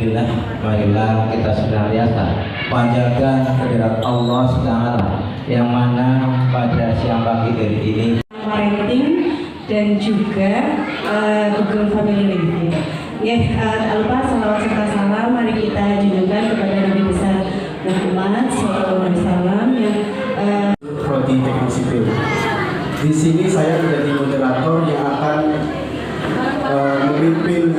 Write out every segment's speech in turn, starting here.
Alhamdulillah, marilah kita senantiasa panjatkan kehadirat Allah SWT yang mana pada siang pagi hari ini parenting dan juga Google Family Link. Ya, tak lupa salawat serta salam mari kita junjungkan kepada Nabi besar Muhammad SAW yang Prodi Teknik Sipil. Di sini saya menjadi moderator yang akan memimpin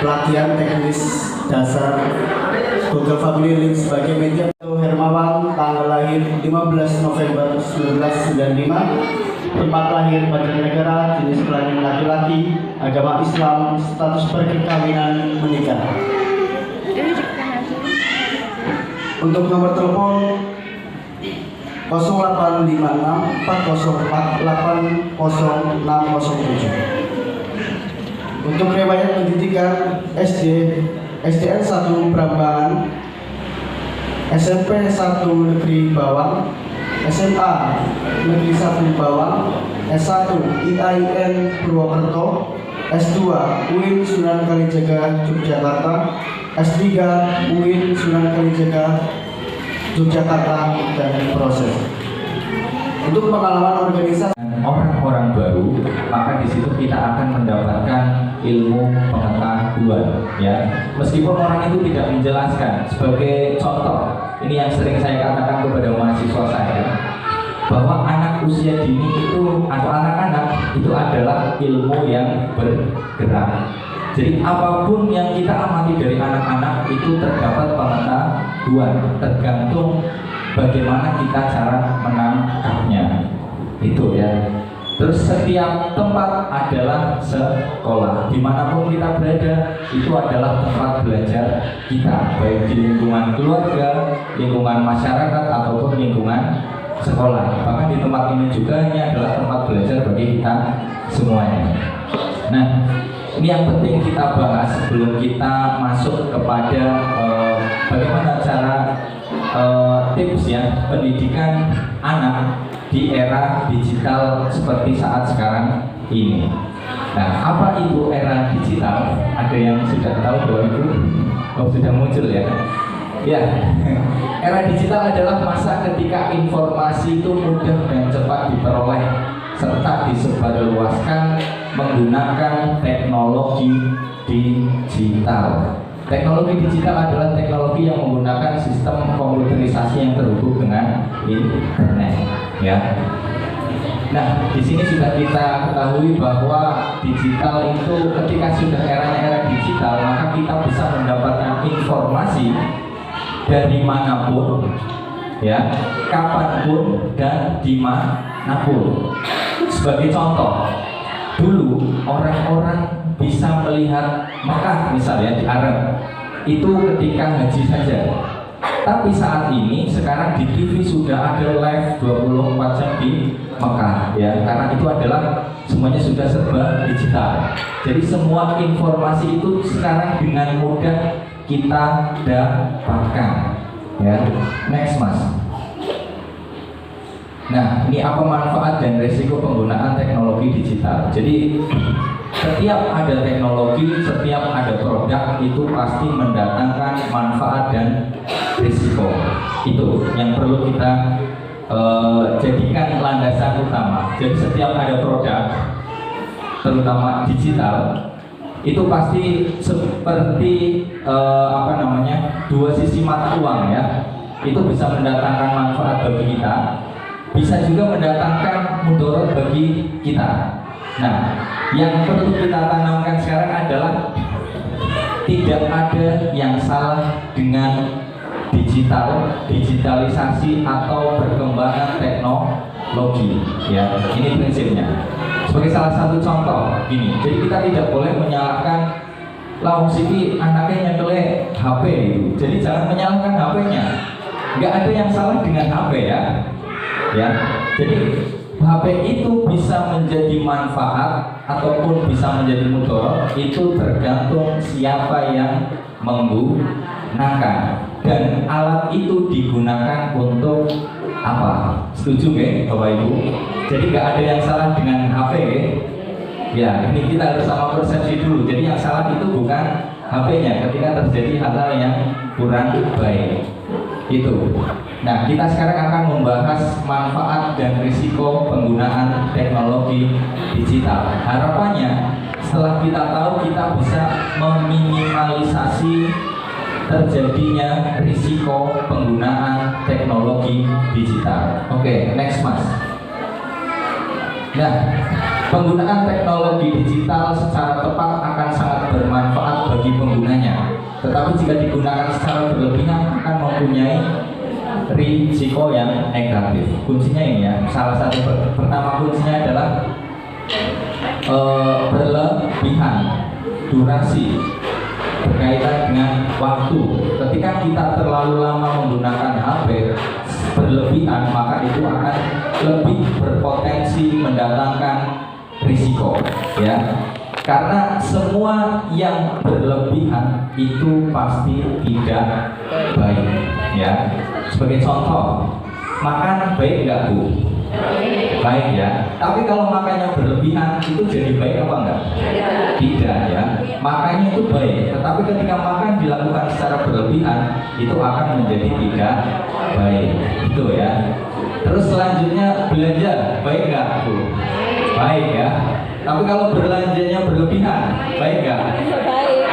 pelatihan teknis dasar Google Family Link sebagai media. Hermawan, tanggal lahir 15 November 1995, tempat lahir Banjarnegara, jenis kelamin laki-laki, agama Islam, status perkawinan menikah. Untuk nomor telepon 0856 404 80607. Untuk riwayat pendidikan SDN 1 Brambangan, SMP 1 Negeri Bawang, SMA Negeri 1 Bawang, S1 IAIN Purwokerto, S2 UIN Sunan Kalijaga Yogyakarta, S3 UIN Sunan Kalijaga Yogyakarta, dan proses. Untuk pengalaman organisasi orang-orang baru, maka di situ kita akan mendapatkan ilmu pengetahuan, ya. Meskipun orang itu tidak menjelaskan. Sebagai contoh, ini yang sering saya katakan kepada mahasiswa saya, bahwa anak usia dini itu atau anak-anak itu adalah ilmu yang bergerak. Jadi apapun yang kita amati dari anak-anak itu terdapat pengetahuan, tergantung bagaimana kita cara menangkapnya. Itu ya. Terus setiap tempat adalah sekolah. Dimanapun kita berada, itu adalah tempat belajar kita, baik di lingkungan keluarga, lingkungan masyarakat, ataupun lingkungan sekolah. Bahkan di tempat ini juga ini adalah tempat belajar bagi kita semuanya. Nah, ini yang penting kita bahas sebelum kita masuk kepada bagaimana cara tips ya pendidikan anak di era digital seperti saat sekarang ini. Nah, apa itu era digital? Ada yang sudah tahu bahwa itu? Oh, sudah muncul ya? Ya, era digital adalah masa ketika informasi itu mudah dan cepat diperoleh serta disebarluaskan menggunakan teknologi digital. Teknologi digital adalah teknologi yang menggunakan sistem komputerisasi yang terhubung dengan internet, ya. Nah, di sini sudah kita ketahui bahwa digital itu ketika sudah era digital, maka kita bisa mendapatkan informasi dari manapun, ya, kapanpun dan dimanapun. Sebagai contoh, dulu orang-orang bisa melihat Mekah misalnya di Arab itu ketika haji saja. Tapi saat ini sekarang di TV sudah ada live 24 jam di Mekah, ya, karena itu adalah semuanya sudah serba digital. Jadi semua informasi itu sekarang dengan mudah kita dapatkan, ya. Next mas. Nah, ini apa manfaat dan resiko penggunaan teknologi digital? Jadi setiap ada teknologi, setiap ada produk itu pasti mendatangkan manfaat dan risiko. Itu yang perlu kita jadikan landasan utama. Jadi setiap ada produk, terutama digital, itu pasti seperti dua sisi mata uang, ya. Itu bisa mendatangkan manfaat bagi kita, bisa juga mendatangkan mudarat bagi kita. Nah, yang perlu kita tanamkan sekarang adalah tidak ada yang salah dengan digitalisasi atau perkembangan teknologi, ya. Ini prinsipnya. Sebagai salah satu contoh, gini. Jadi kita tidak boleh menyalahkan Laung Siti anaknya nyekele HP itu. Jadi jangan menyalahkan HP-nya. Nggak ada yang salah dengan HP, ya. Ya. Jadi HP itu bisa menjadi manfaat ataupun bisa menjadi mudarat, itu tergantung siapa yang menggunakan dan alat itu digunakan untuk apa. Setuju nggak Bapak Ibu? Jadi nggak ada yang salah dengan HP, ya. Ini kita harus sama persepsi dulu. Jadi yang salah itu bukan HP-nya ketika terjadi hal-hal yang kurang baik. Itu. Nah, kita sekarang akan membahas manfaat dan risiko penggunaan teknologi digital. Harapannya setelah kita tahu, kita bisa meminimalisasi terjadinya risiko penggunaan teknologi digital. Oke, next mas. Nah, penggunaan teknologi digital secara tepat akan sangat bermanfaat bagi penggunanya. Tetapi jika digunakan secara berlebihan akan mempunyai risiko yang negatif. Kuncinya ini ya. Salah satu pertama kuncinya adalah berlebihan durasi berkaitan dengan waktu. Ketika kita terlalu lama menggunakan HP berlebihan, maka itu akan lebih berpotensi mendatangkan risiko, ya. Karena semua yang berlebihan itu pasti tidak baik, ya. Sebagai contoh, makan baik nggak Bu? Baik ya. Tapi kalau makannya berlebihan itu jadi baik apa enggak? Tidak ya. Makannya itu baik, tetapi ketika makan dilakukan secara berlebihan itu akan menjadi tidak baik. Itu ya. Terus selanjutnya belanja baik nggak Bu? Baik ya. Tapi kalau belanjanya berlebihan baik nggak? Baik.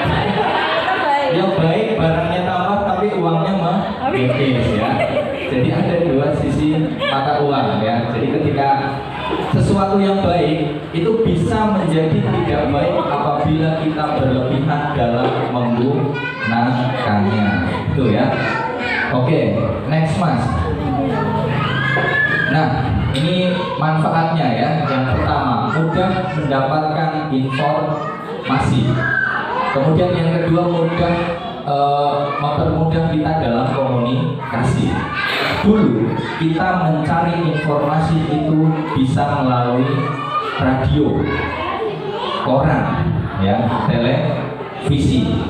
Yang baik barangnya tambah tapi uangnya menipis ya. Jadi ada dua sisi mata uang ya. Jadi ketika sesuatu yang baik itu bisa menjadi tidak baik apabila kita berlebihan dalam menggunakannya. Itu ya. Oke, next mas. Nah, ini manfaatnya ya. Yang pertama, mudah mendapatkan informasi. Kemudian yang kedua, mudah mempermudah kita dalam komunikasi. Dulu kita mencari informasi itu bisa melalui radio, koran, ya, televisi.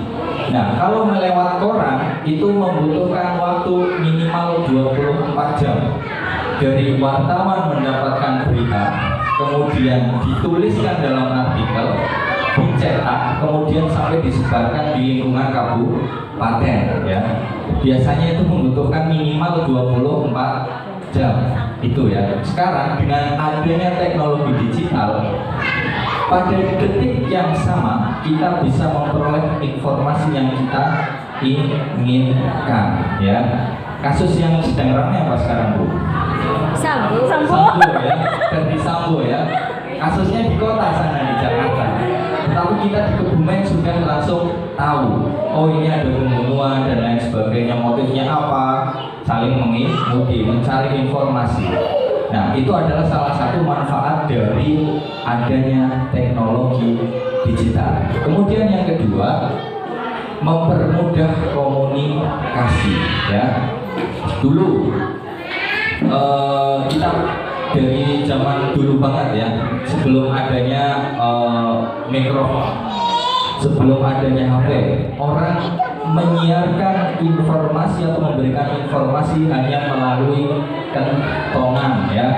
Nah, kalau melewat koran itu membutuhkan waktu minimal 24 jam. Dari wartawan mendapatkan berita, kemudian dituliskan dalam artikel, dicetak, kemudian sampai disebarkan di lingkungan kabupaten ya. Biasanya itu membutuhkan minimal 24 jam. Itu ya. Sekarang dengan adanya teknologi digital, pada detik yang sama kita bisa memperoleh informasi yang kita inginkan ya. Kasus yang sedang ramai apa sekarang Bu? Sambo. Ya, Verdi Sambo ya. Kasusnya di kota sana di Jakarta. Tapi kita di Kebumen sudah langsung tahu. Oh ini ada pembunuhan dan lain sebagainya. Motifnya apa? Saling mengikuti, mencari informasi. Nah itu adalah salah satu manfaat dari adanya teknologi digital. Kemudian yang kedua, mempermudah komunikasi ya. Dulu kita dari zaman dulu banget ya, sebelum adanya mikrofon, sebelum adanya HP, orang menyiarkan informasi atau memberikan informasi hanya melalui kentongan ya.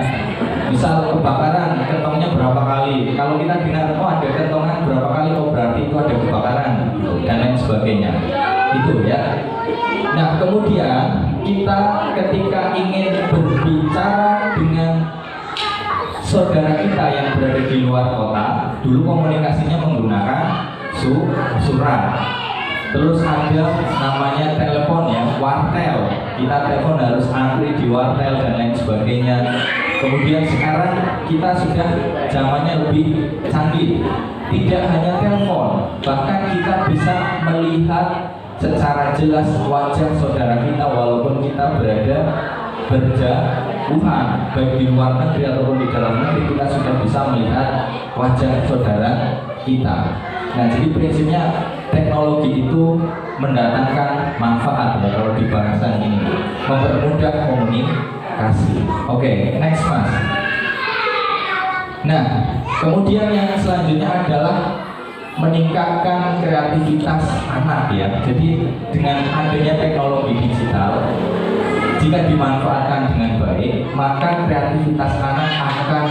Misal kebakaran, kentongnya berapa kali? Kalau kita dengar oh ada kentongan berapa kali, oh berarti itu ada kebakaran dan lain sebagainya. Itu ya. Nah kemudian kita ketika ingin berbicara dengan saudara kita yang berada di luar kota, dulu komunikasinya menggunakan surat. Terus ada namanya telepon ya, wartel. Kita telepon harus antri di wartel dan lain sebagainya. Kemudian sekarang kita sudah zamannya lebih canggih. Tidak hanya telepon, bahkan kita bisa melihat secara jelas wajah saudara kita walaupun kita berada berjauhan, baik di luar negeri ataupun di dalam negeri, kita sudah bisa melihat wajah saudara kita. Nah jadi prinsipnya teknologi itu mendatangkan manfaat ya kalau di bahasan ini, mempermudah komunikasi. Oke, next mas. Nah kemudian yang selanjutnya adalah meningkatkan kreativitas anak ya. Jadi dengan adanya teknologi digital, jika dimanfaatkan dengan baik, maka kreativitas anak akan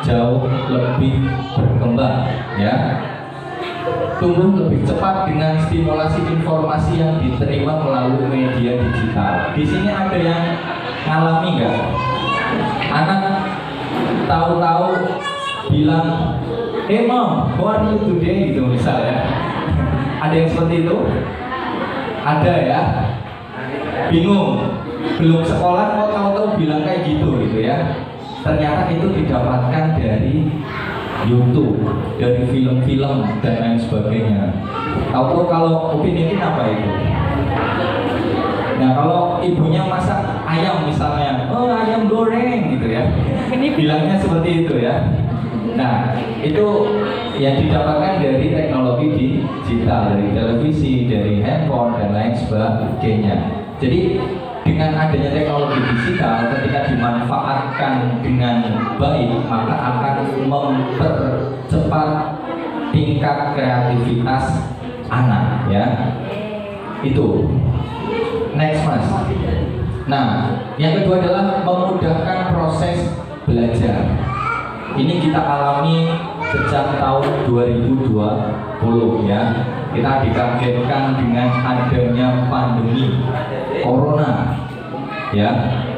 jauh lebih berkembang ya. tumbuh lebih cepat dengan stimulasi informasi yang diterima melalui media digital. Di sini ada yang ngalami nggak? Anak tahu-tahu bilang, "Hey mom, how are you today?" gitu misalnya. Ada yang seperti itu? Ada ya? Bingung, belum sekolah kok tahu-tahu bilang kayak gitu ya. Ternyata itu didapatkan dari YouTube, dari film-film dan lain sebagainya. Tahu kalau Upin Ipin apa itu? Nah, kalau ibunya masak ayam misalnya, oh ayam goreng gitu ya, bilangnya seperti itu ya. Nah, itu yang didapatkan dari teknologi digital, dari televisi, dari handphone dan lain sebagainya. Jadi dengan adanya teknologi digital, ketika dimanfaatkan dengan baik, maka akan mempercepat tingkat kreativitas anak ya. Itu. Next mas. Nah, yang kedua adalah memudahkan proses belajar. Ini kita alami sejak tahun 2020 ya. Kita dikagetkan dengan adanya pandemi Corona ya,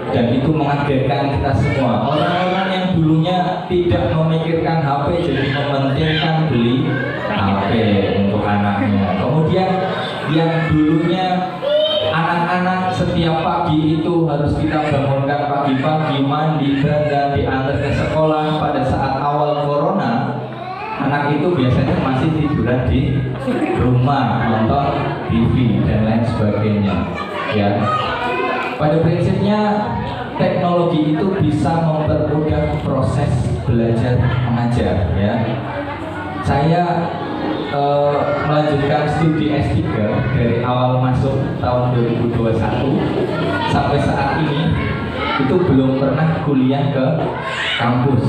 dan itu mengagetkan kita semua. Orang-orang yang dulunya tidak memikirkan HP jadi mementingkan beli HP untuk anaknya. Kemudian yang dulunya anak-anak setiap pagi itu harus kita bangunkan pagi-pagi, mandi dan diantar ke sekolah. Pada saat awal Corona, anak itu biasanya masih tiduran di rumah, nonton TV dan lain sebagainya ya. Pada prinsipnya teknologi itu bisa mempermudah proses belajar mengajar ya. Saya melanjutkan studi S3 dari awal masuk tahun 2021 sampai saat ini itu belum pernah kuliah ke kampus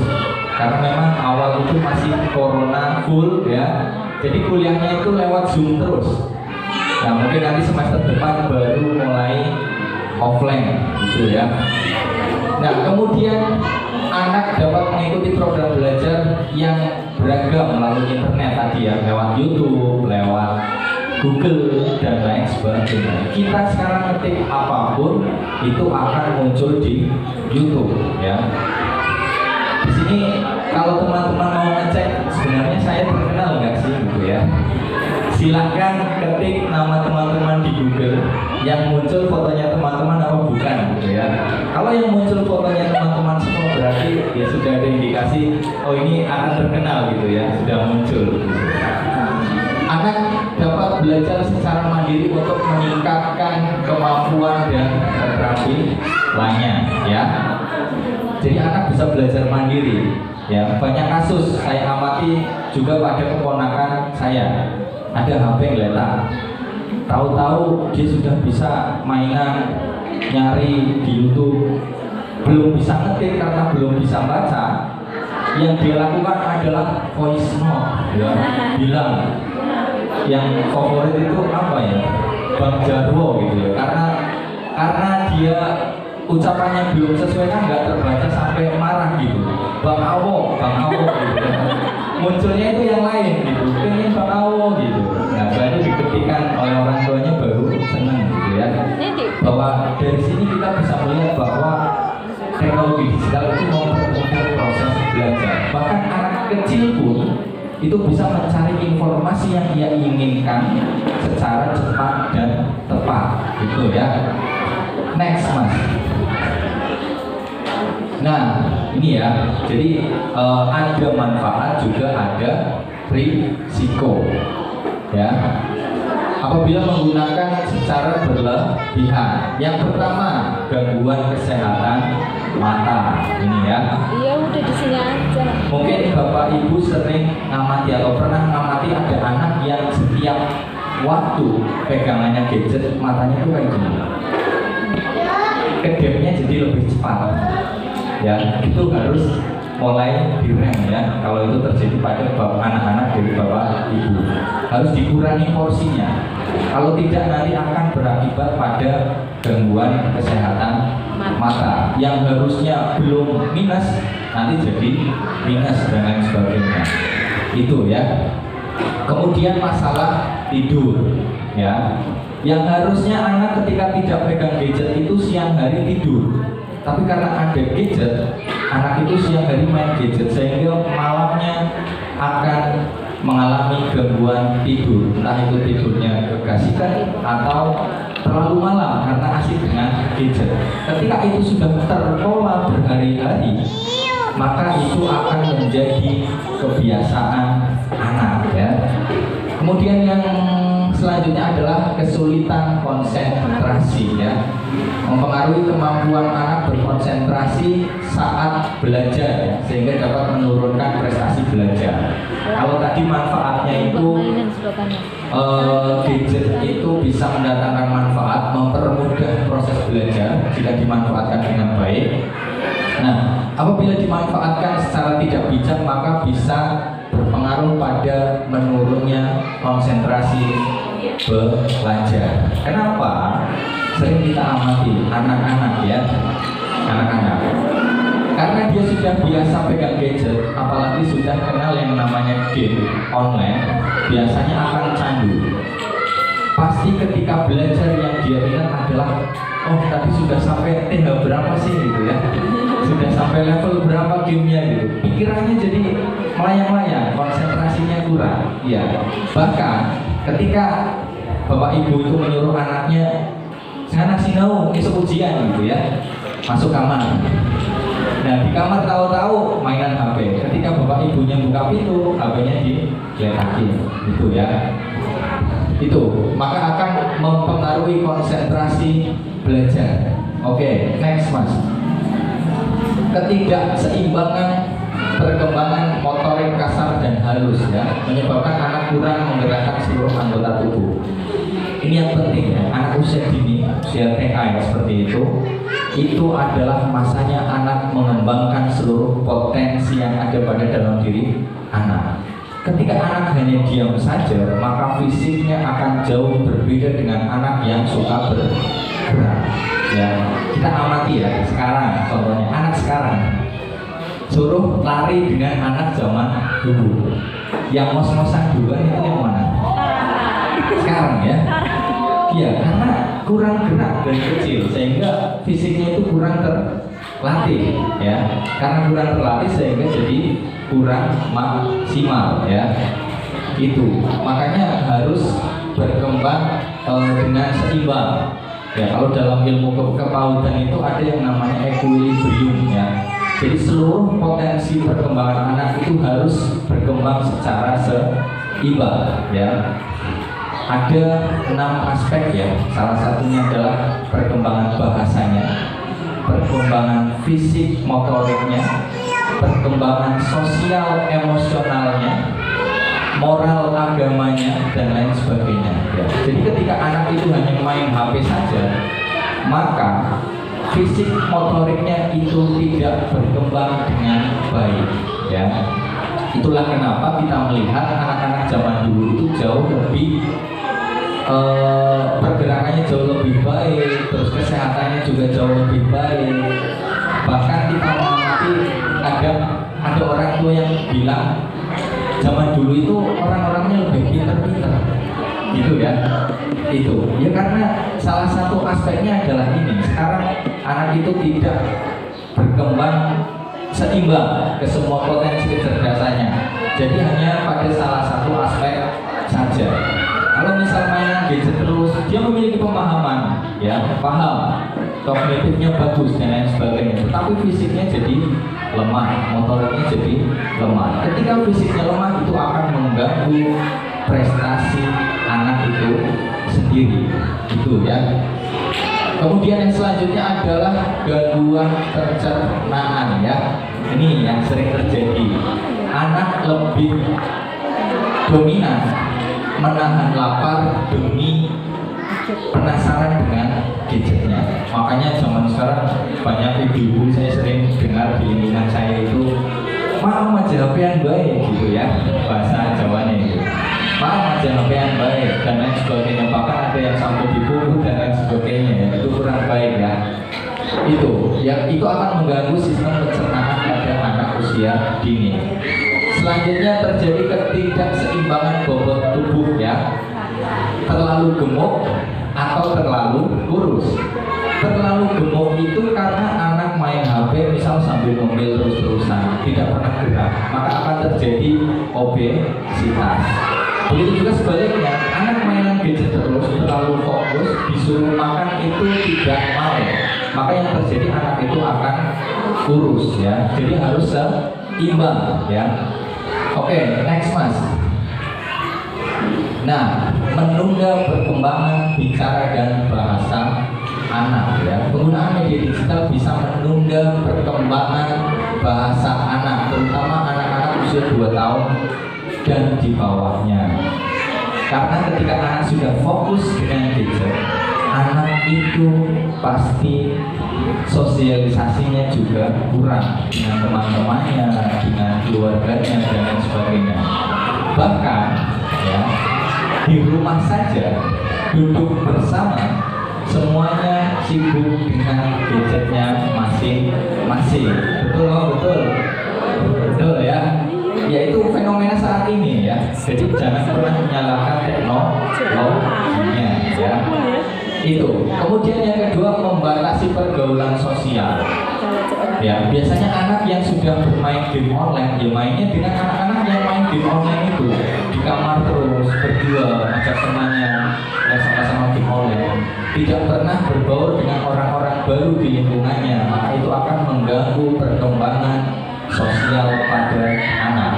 karena memang awal itu masih Corona full ya. Jadi kuliahnya itu lewat Zoom terus. Nah, mungkin nanti semester depan baru mulai offline gitu ya. Nah, kemudian anak dapat mengikuti program belajar yang beragam melalui internet tadi ya, lewat YouTube, lewat Google dan lain sebagainya. Kita sekarang ketik apapun itu akan muncul di YouTube ya. Di sini kalau teman-teman mau ngecek sebenarnya saya terkenal nggak sih gitu ya, silahkan ketik nama teman-teman di Google, yang muncul fotonya teman-teman apa bukan gitu ya. Kalau yang muncul fotonya teman-teman semua berarti ya sudah ada indikasi oh ini akan terkenal gitu ya, sudah muncul gitu. Anak dapat belajar secara mandiri untuk meningkatkan kemampuan dan keterampilan lainnya ya. Jadi anak bisa belajar mandiri ya. Banyak kasus saya amati juga pada keponakan saya, ada HP geletak, tahu-tahu dia sudah bisa mainan, nyari di YouTube, belum bisa ngetik karena belum bisa baca. Yang dia lakukan adalah voice note ya, bilang yang favorit itu apa ya, Bang Jarwo gitu ya, karena dia ucapannya belum sesuai kan nggak terbaca sampai marah gitu, Bang Awo gitu. Munculnya itu yang lain gitu, pengen Bang Awo gitu. Nah, setelah itu diketikkan oleh orang tuanya baru senang gitu ya. Bahwa dari sini kita bisa melihat bahwa teknologi digital itu mempermudah proses belajar. Bahkan anak kecil pun itu bisa mencari informasi yang ia inginkan secara cepat dan tepat gitu ya. Next mas. Nah ini ya, jadi ada manfaat juga ada risiko ya apabila menggunakan secara berlebihan. Yang pertama, gangguan kesehatan mata ini ya. Iya udah di sini aja. Mungkin bapak ibu sering ngamati atau pernah ngamati ada anak yang setiap waktu pegangannya gadget matanya tuh kayak gini, kedepnya jadi lebih cepat ya. Itu harus mulai direm ya. Kalau itu terjadi pada anak-anak dari bapak ibu, harus dikurangi porsinya. Kalau tidak nanti akan berakibat pada gangguan kesehatan mata yang harusnya belum minus nanti jadi minus dan lain sebagainya. Itu ya. Kemudian masalah tidur, ya. Yang harusnya anak ketika tidak pegang gadget itu siang hari tidur, tapi karena ada gadget, anak itu siang hari main gadget sehingga malamnya akan mengalami gangguan tidur, entah itu tidurnya kegasikan atau terlalu malam karena asik dengan gadget. Ketika itu sudah terpola berhari-hari, maka itu akan menjadi kebiasaan anak, ya. Kemudian yang selanjutnya adalah kesulitan konsentrasi, ya, mempengaruhi kemampuan anak berkonsentrasi saat belajar, ya, sehingga dapat menurunkan prestasi belajar. Kalau tadi manfaatnya itu gadget itu bisa mendatangkan manfaat, mempermudah proses belajar jika dimanfaatkan dengan baik. Nah, apabila dimanfaatkan secara tidak bijak maka bisa berpengaruh pada menurunnya konsentrasi belajar. Kenapa? Sering kita amati anak-anak, ya, anak-anak. Karena dia sudah biasa pegang gadget, apalagi sudah kenal yang namanya game online, biasanya akan candu. Pasti ketika belajar yang dia ingat adalah, oh tadi sudah sampai tinggal berapa sih gitu, ya, sudah sampai level berapa gamenya gitu. Pikirannya jadi melayang-layang, konsentrasinya kurang, ya. Bahkan ketika bapak ibu itu menyuruh anaknya, sana sinau besok ujian gitu, ya, masuk kamar. Nah di kamar tahu-tahu mainan HP. Ketika bapak ibunya buka pintu, HP-nya diletakin, gitu, ya. Itu maka akan mempengaruhi konsentrasi belajar. Oke, next mas. Ketidakseimbangan perkembangan motorik kasar dan halus, ya, menyebabkan anak kurang menggerakkan seluruh anggota tubuh. Ini yang penting, ya, anak usia dini, usia TK ya, seperti itu adalah masanya anak mengembangkan seluruh potensi yang ada pada dalam diri anak. Ketika anak hanya diam saja, maka fisiknya akan jauh berbeda dengan anak yang suka bergerak. Ya, kita amati, ya, sekarang contohnya anak sekarang suruh lari dengan anak zaman dulu. Yang mos-mosan duluan itu yang mana? Sekarang, ya. Iya, karena kurang gerak dari kecil sehingga fisiknya itu kurang terlatih, ya. Karena kurang terlatih sehingga jadi kurang maksimal, ya. Itu makanya harus berkembang dengan seimbang. Ya, kalau dalam ilmu kepautan itu ada yang namanya equilibrium, ya. Jadi seluruh potensi perkembangan anak itu harus berkembang secara seimbang, ya. Ada 6 aspek, ya. Salah satunya adalah perkembangan bahasanya, perkembangan fisik motoriknya, perkembangan sosial emosionalnya, moral agamanya, dan lain sebagainya, ya. Jadi ketika anak itu hanya main HP saja, maka fisik motoriknya itu tidak berkembang dengan baik, ya. Itulah kenapa kita melihat anak-anak zaman dulu itu jauh lebih pergerakannya jauh lebih baik, terus kesehatannya juga jauh lebih baik. Bahkan kita mengamati ada orang tua yang bilang zaman dulu itu orang-orangnya lebih pintar-pintar, gitu, ya. Itu ya karena salah satu aspeknya adalah ini. Sekarang anak itu tidak berkembang seimbang ke semua potensi kecerdasannya, jadi hanya pada salah satu aspek saja. Kalau misal mainan gadget terus, dia memiliki pemahaman, ya, paham, kognitifnya bagus dan lain sebagainya, tetapi fisiknya jadi lemah, motoriknya jadi lemah. Ketika fisiknya lemah itu akan mengganggu prestasi anak itu sendiri, gitu, ya. Kemudian yang selanjutnya adalah gangguan pencernaan, ya. Ini yang sering terjadi. Anak lebih dominan menahan lapar demi penasaran dengan gadgetnya. Makanya zaman sekarang banyak ibu-ibu, saya sering dengar di lingkungan saya itu, "Mak, aja HP-an baik," gitu, ya, bahasa Jawanya itu. "Mak, aja HP-an baik," dan lain sebagainya. Bahkan ada yang sampai dipukul dan lain sebagainya, ya. Itu kurang baik, ya. Itu akan mengganggu sistem pencernaan pada anak usia dini. Selanjutnya terjadi ketidakseimbangan keseimbangan bobot tubuh ya. Terlalu gemuk atau terlalu kurus. Terlalu gemuk itu karena anak main HP misal sambil ngomel terus-terusan, tidak pernah gerak, maka akan terjadi obesitas. Begitu juga sebaliknya, anak mainan gadget terus, terlalu fokus, disuruh makan itu tidak mau, maka yang terjadi anak itu akan kurus ya. Jadi harus seimbang ya. Oke, next mas. Nah, menunda perkembangan bicara dan bahasa anak ya. Penggunaan media digital bisa menunda perkembangan bahasa anak, terutama anak-anak usia 2 tahun dan di bawahnya. Karena ketika anak sudah fokus dengan gadget, anak itu pasti sosialisasinya juga kurang dengan teman-temannya, dengan keluarganya dan lain sebagainya. Bahkan ya, di rumah saja duduk bersama semuanya sibuk dengan gadgetnya masing-masing. Betul ya. Yaitu fenomena saat ini ya. Jadi jangan pernah menyalahkan teknologinya ya. Itu. Kemudian yang kedua, membatasi pergaulan sosial. Ya, biasanya anak yang sudah bermain game online, ya mainnya dengan anak-anak yang main game online itu di kamar terus berdua, ajak temannya yang sama-sama game online, tidak pernah berbaur dengan orang-orang baru di lingkungannya, maka itu akan mengganggu perkembangan sosial pada anak.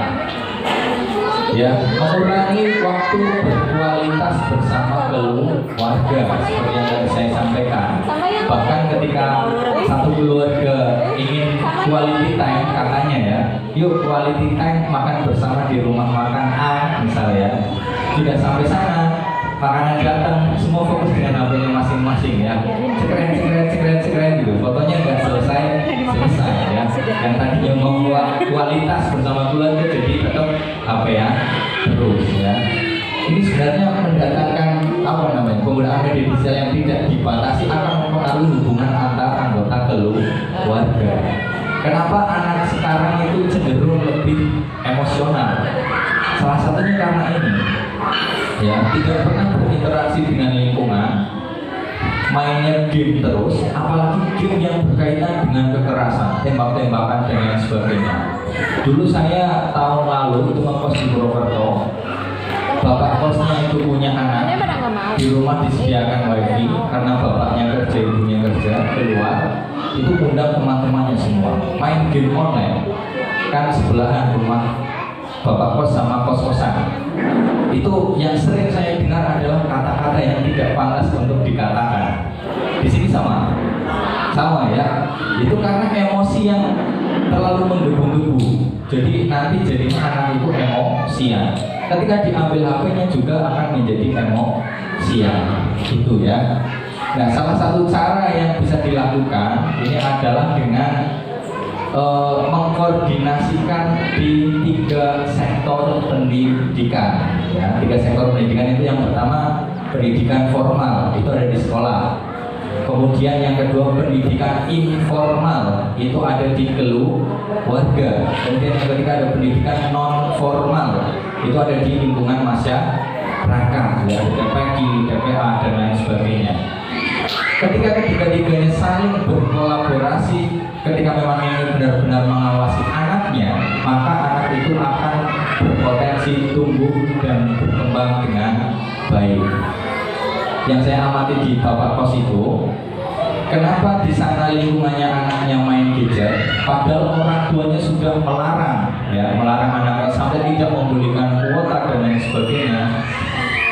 Ya, mengurangi waktu berkualitas bersama keluarga seperti yang tadi saya sampaikan. Bahkan ketika satu keluarga ingin quality time, katanya ya, yuk quality time makan bersama di rumah makan A misalnya, tidak sampai sana, makanan datang semua fokus dengan HP-nya masing-masing ya, sekeren gitu, fotonya nggak selesai ya. Yang tadinya mau kualitas bersama keluarga jadi tetap HP ya terus ya. Ini sebenarnya mendatangkan penggunaan media digital yang tidak dibatasi akan mempengaruhi hubungan antar anggota keluarga. Kenapa anak sekarang itu cenderung lebih emosional? Salah satunya karena ini ya, tidak pernah berinteraksi dengan lingkungan, mainnya game terus, apalagi game yang berkaitan dengan kekerasan, tembak-tembakan dan lain sebagainya. Dulu saya tahun lalu itu ngekos di Purwokerto. Bapak kosnya itu punya anak, di rumah disediakan wifi karena bapaknya kerja, ibunya kerja, keluar itu undang teman-temannya semua main game online. Kan sebelahan rumah bapak kos sama kos-kosan. Itu yang sering saya dengar adalah kata-kata yang tidak pantas untuk dikatakan. Di sini sama ya. Itu karena emosi yang terlalu menggebu-gebu. Jadi nanti jadinya anak itu emosian. Ketika diambil HP-nya juga akan menjadi emosian. Itu ya. Nah, salah satu cara yang bisa dilakukan ini adalah dengan mengkoordinasikan di 3 sektor pendidikan ya. 3 sektor pendidikan itu yang pertama pendidikan formal, itu ada di sekolah. Kemudian yang kedua pendidikan informal, itu ada di keluarga. Kemudian yang ketiga ada pendidikan non formal, itu ada di lingkungan masyarakat ya, TPQ, TPA dan lain sebagainya. Ketika ketiga-tiganya saling berkolaborasi, ketika memang ini benar-benar mengawasi anaknya, maka anak itu akan berpotensi tumbuh dan berkembang dengan baik. Yang saya amati di bapak kos itu, kenapa di sana lingkungannya anaknya main gadget, padahal orang tuanya sudah melarang anaknya sampai tidak membelikan kuota dan lain sebagainya.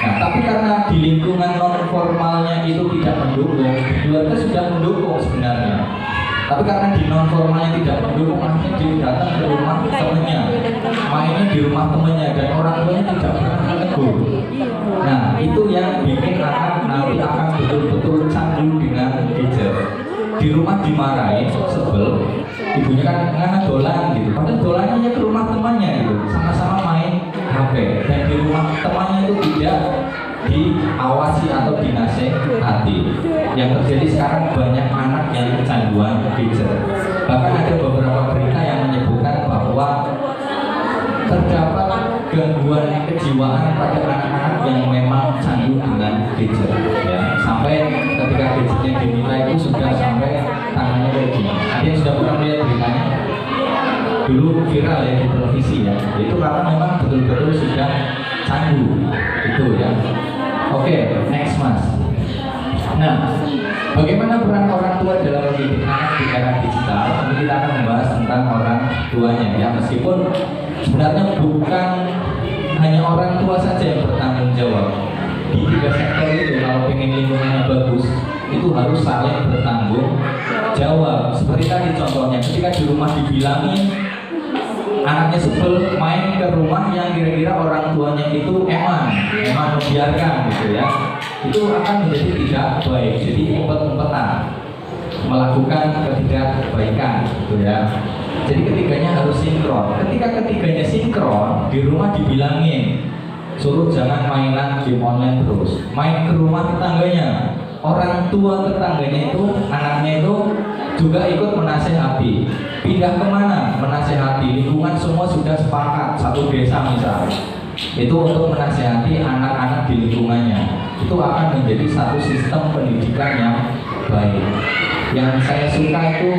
Nah, tapi karena di lingkungan non formalnya itu tidak mendukung, keluarga sudah mendukung sebenarnya. Tapi karena di non formalnya tidak mendukung, akhirnya dia datang ke rumah temannya, mainnya di rumah temannya dan orang tuanya tidak pernah menegur. Nah, itu yang bikin anak nanti akan betul-betul candu dengan gadget. Di rumah dimarahin, sebel, ibunya kan ngana dolan gitu, padahal dolannya ke rumah temannya gitu, sama-sama main HP, dan di rumah temannya itu tidak diawasi atau dinasehati. Yang terjadi sekarang banyak anak yang kecanduan gadget. Bahkan ada beberapa berita yang menyebutkan bahwa terdapat gangguan kejiwaan pada anak-anak yang memang candu dengan gadget ya. Sampai ketika gadgetnya dinilai itu sudah sampai tangannya kayak gini. Ada yang sudah pernah lihat beritanya? Dulu viral ya di televisi ya. Itu karena memang betul-betul sudah candu itu ya. Oke, next Mas. Nah, bagaimana peran orang tua dalam mendidik anak di era digital? Ini kita akan membahas tentang orang tuanya ya. Meskipun sebenarnya bukan hanya orang tua saja yang bertanggung jawab. Di 3 sektor itu kalau pengen lingkungannya bagus, itu harus saling bertanggung jawab. Seperti tadi contohnya, ketika di rumah dibilangin anaknya sebel main ke rumah yang kira-kira orang tuanya itu emang membiarkan gitu ya, itu akan menjadi tidak baik. Jadi umpet-umpetan melakukan ketidakbaikan gitu ya. Jadi ketiganya harus sinkron. Ketika ketiganya sinkron, di rumah dibilangin suruh jangan mainan game online terus, main ke rumah tetangganya. Orang tua tetangganya itu, anaknya itu juga ikut menasehati. Pindah kemana? Menasehati. Lingkungan semua sudah sepakat, satu desa misalnya, itu untuk menasehati anak-anak di lingkungannya. Itu akan menjadi satu sistem pendidikan yang baik. Yang saya suka itu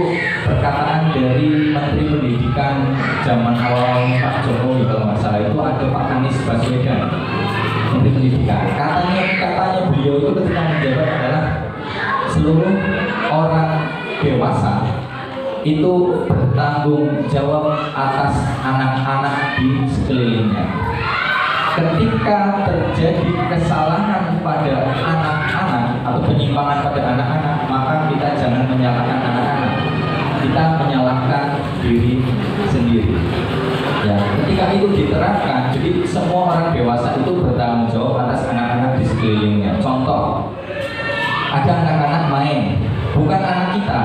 perkataan dari Menteri Pendidikan zaman awal Pak Jokowi kalau nggak salah, itu ada Pak Anies Baswedan, Menteri Pendidikan. Katanya beliau itu ketika menjabat adalah seluruh orang dewasa itu bertanggung jawab atas anak-anak di sekelilingnya. Ketika terjadi kesalahan pada anak-anak atau penyimpangan pada anak-anak, maka kita jangan menyalahkan anak-anak, kita menyalahkan diri sendiri. Ya, ketika itu diterapkan, jadi semua orang dewasa itu bertanggung jawab atas anak-anak di sekelilingnya. Contoh, ada anak-anak main, bukan anak kita,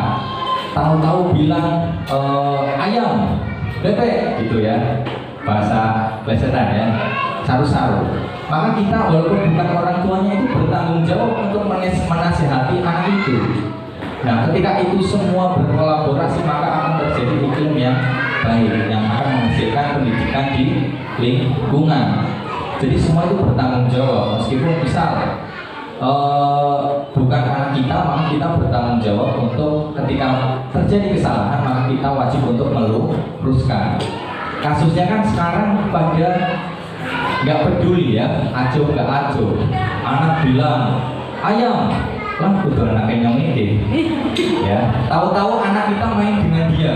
tahu-tahu bilang ayam, bebek gitu ya, bahasa plesetan ya, saru-saru. Maka kita walaupun bukan orang tuanya itu bertanggung jawab untuk menasihati anak itu. Nah, ketika itu semua berkolaborasi, maka akan terjadi iklim yang baik, yang akan menghasilkan pendidikan di lingkungan. Jadi semua itu bertanggung jawab. Meskipun misal bukan anak kita, maka kita bertanggung jawab untuk ketika terjadi kesalahan, maka kita wajib untuk meluruskan. Kasusnya kan sekarang pada nggak peduli ya, ajo nggak ajo. Anak bilang ayam, lah udah anaknya nyamike. Ya, tahu-tahu anak kita main dengan dia.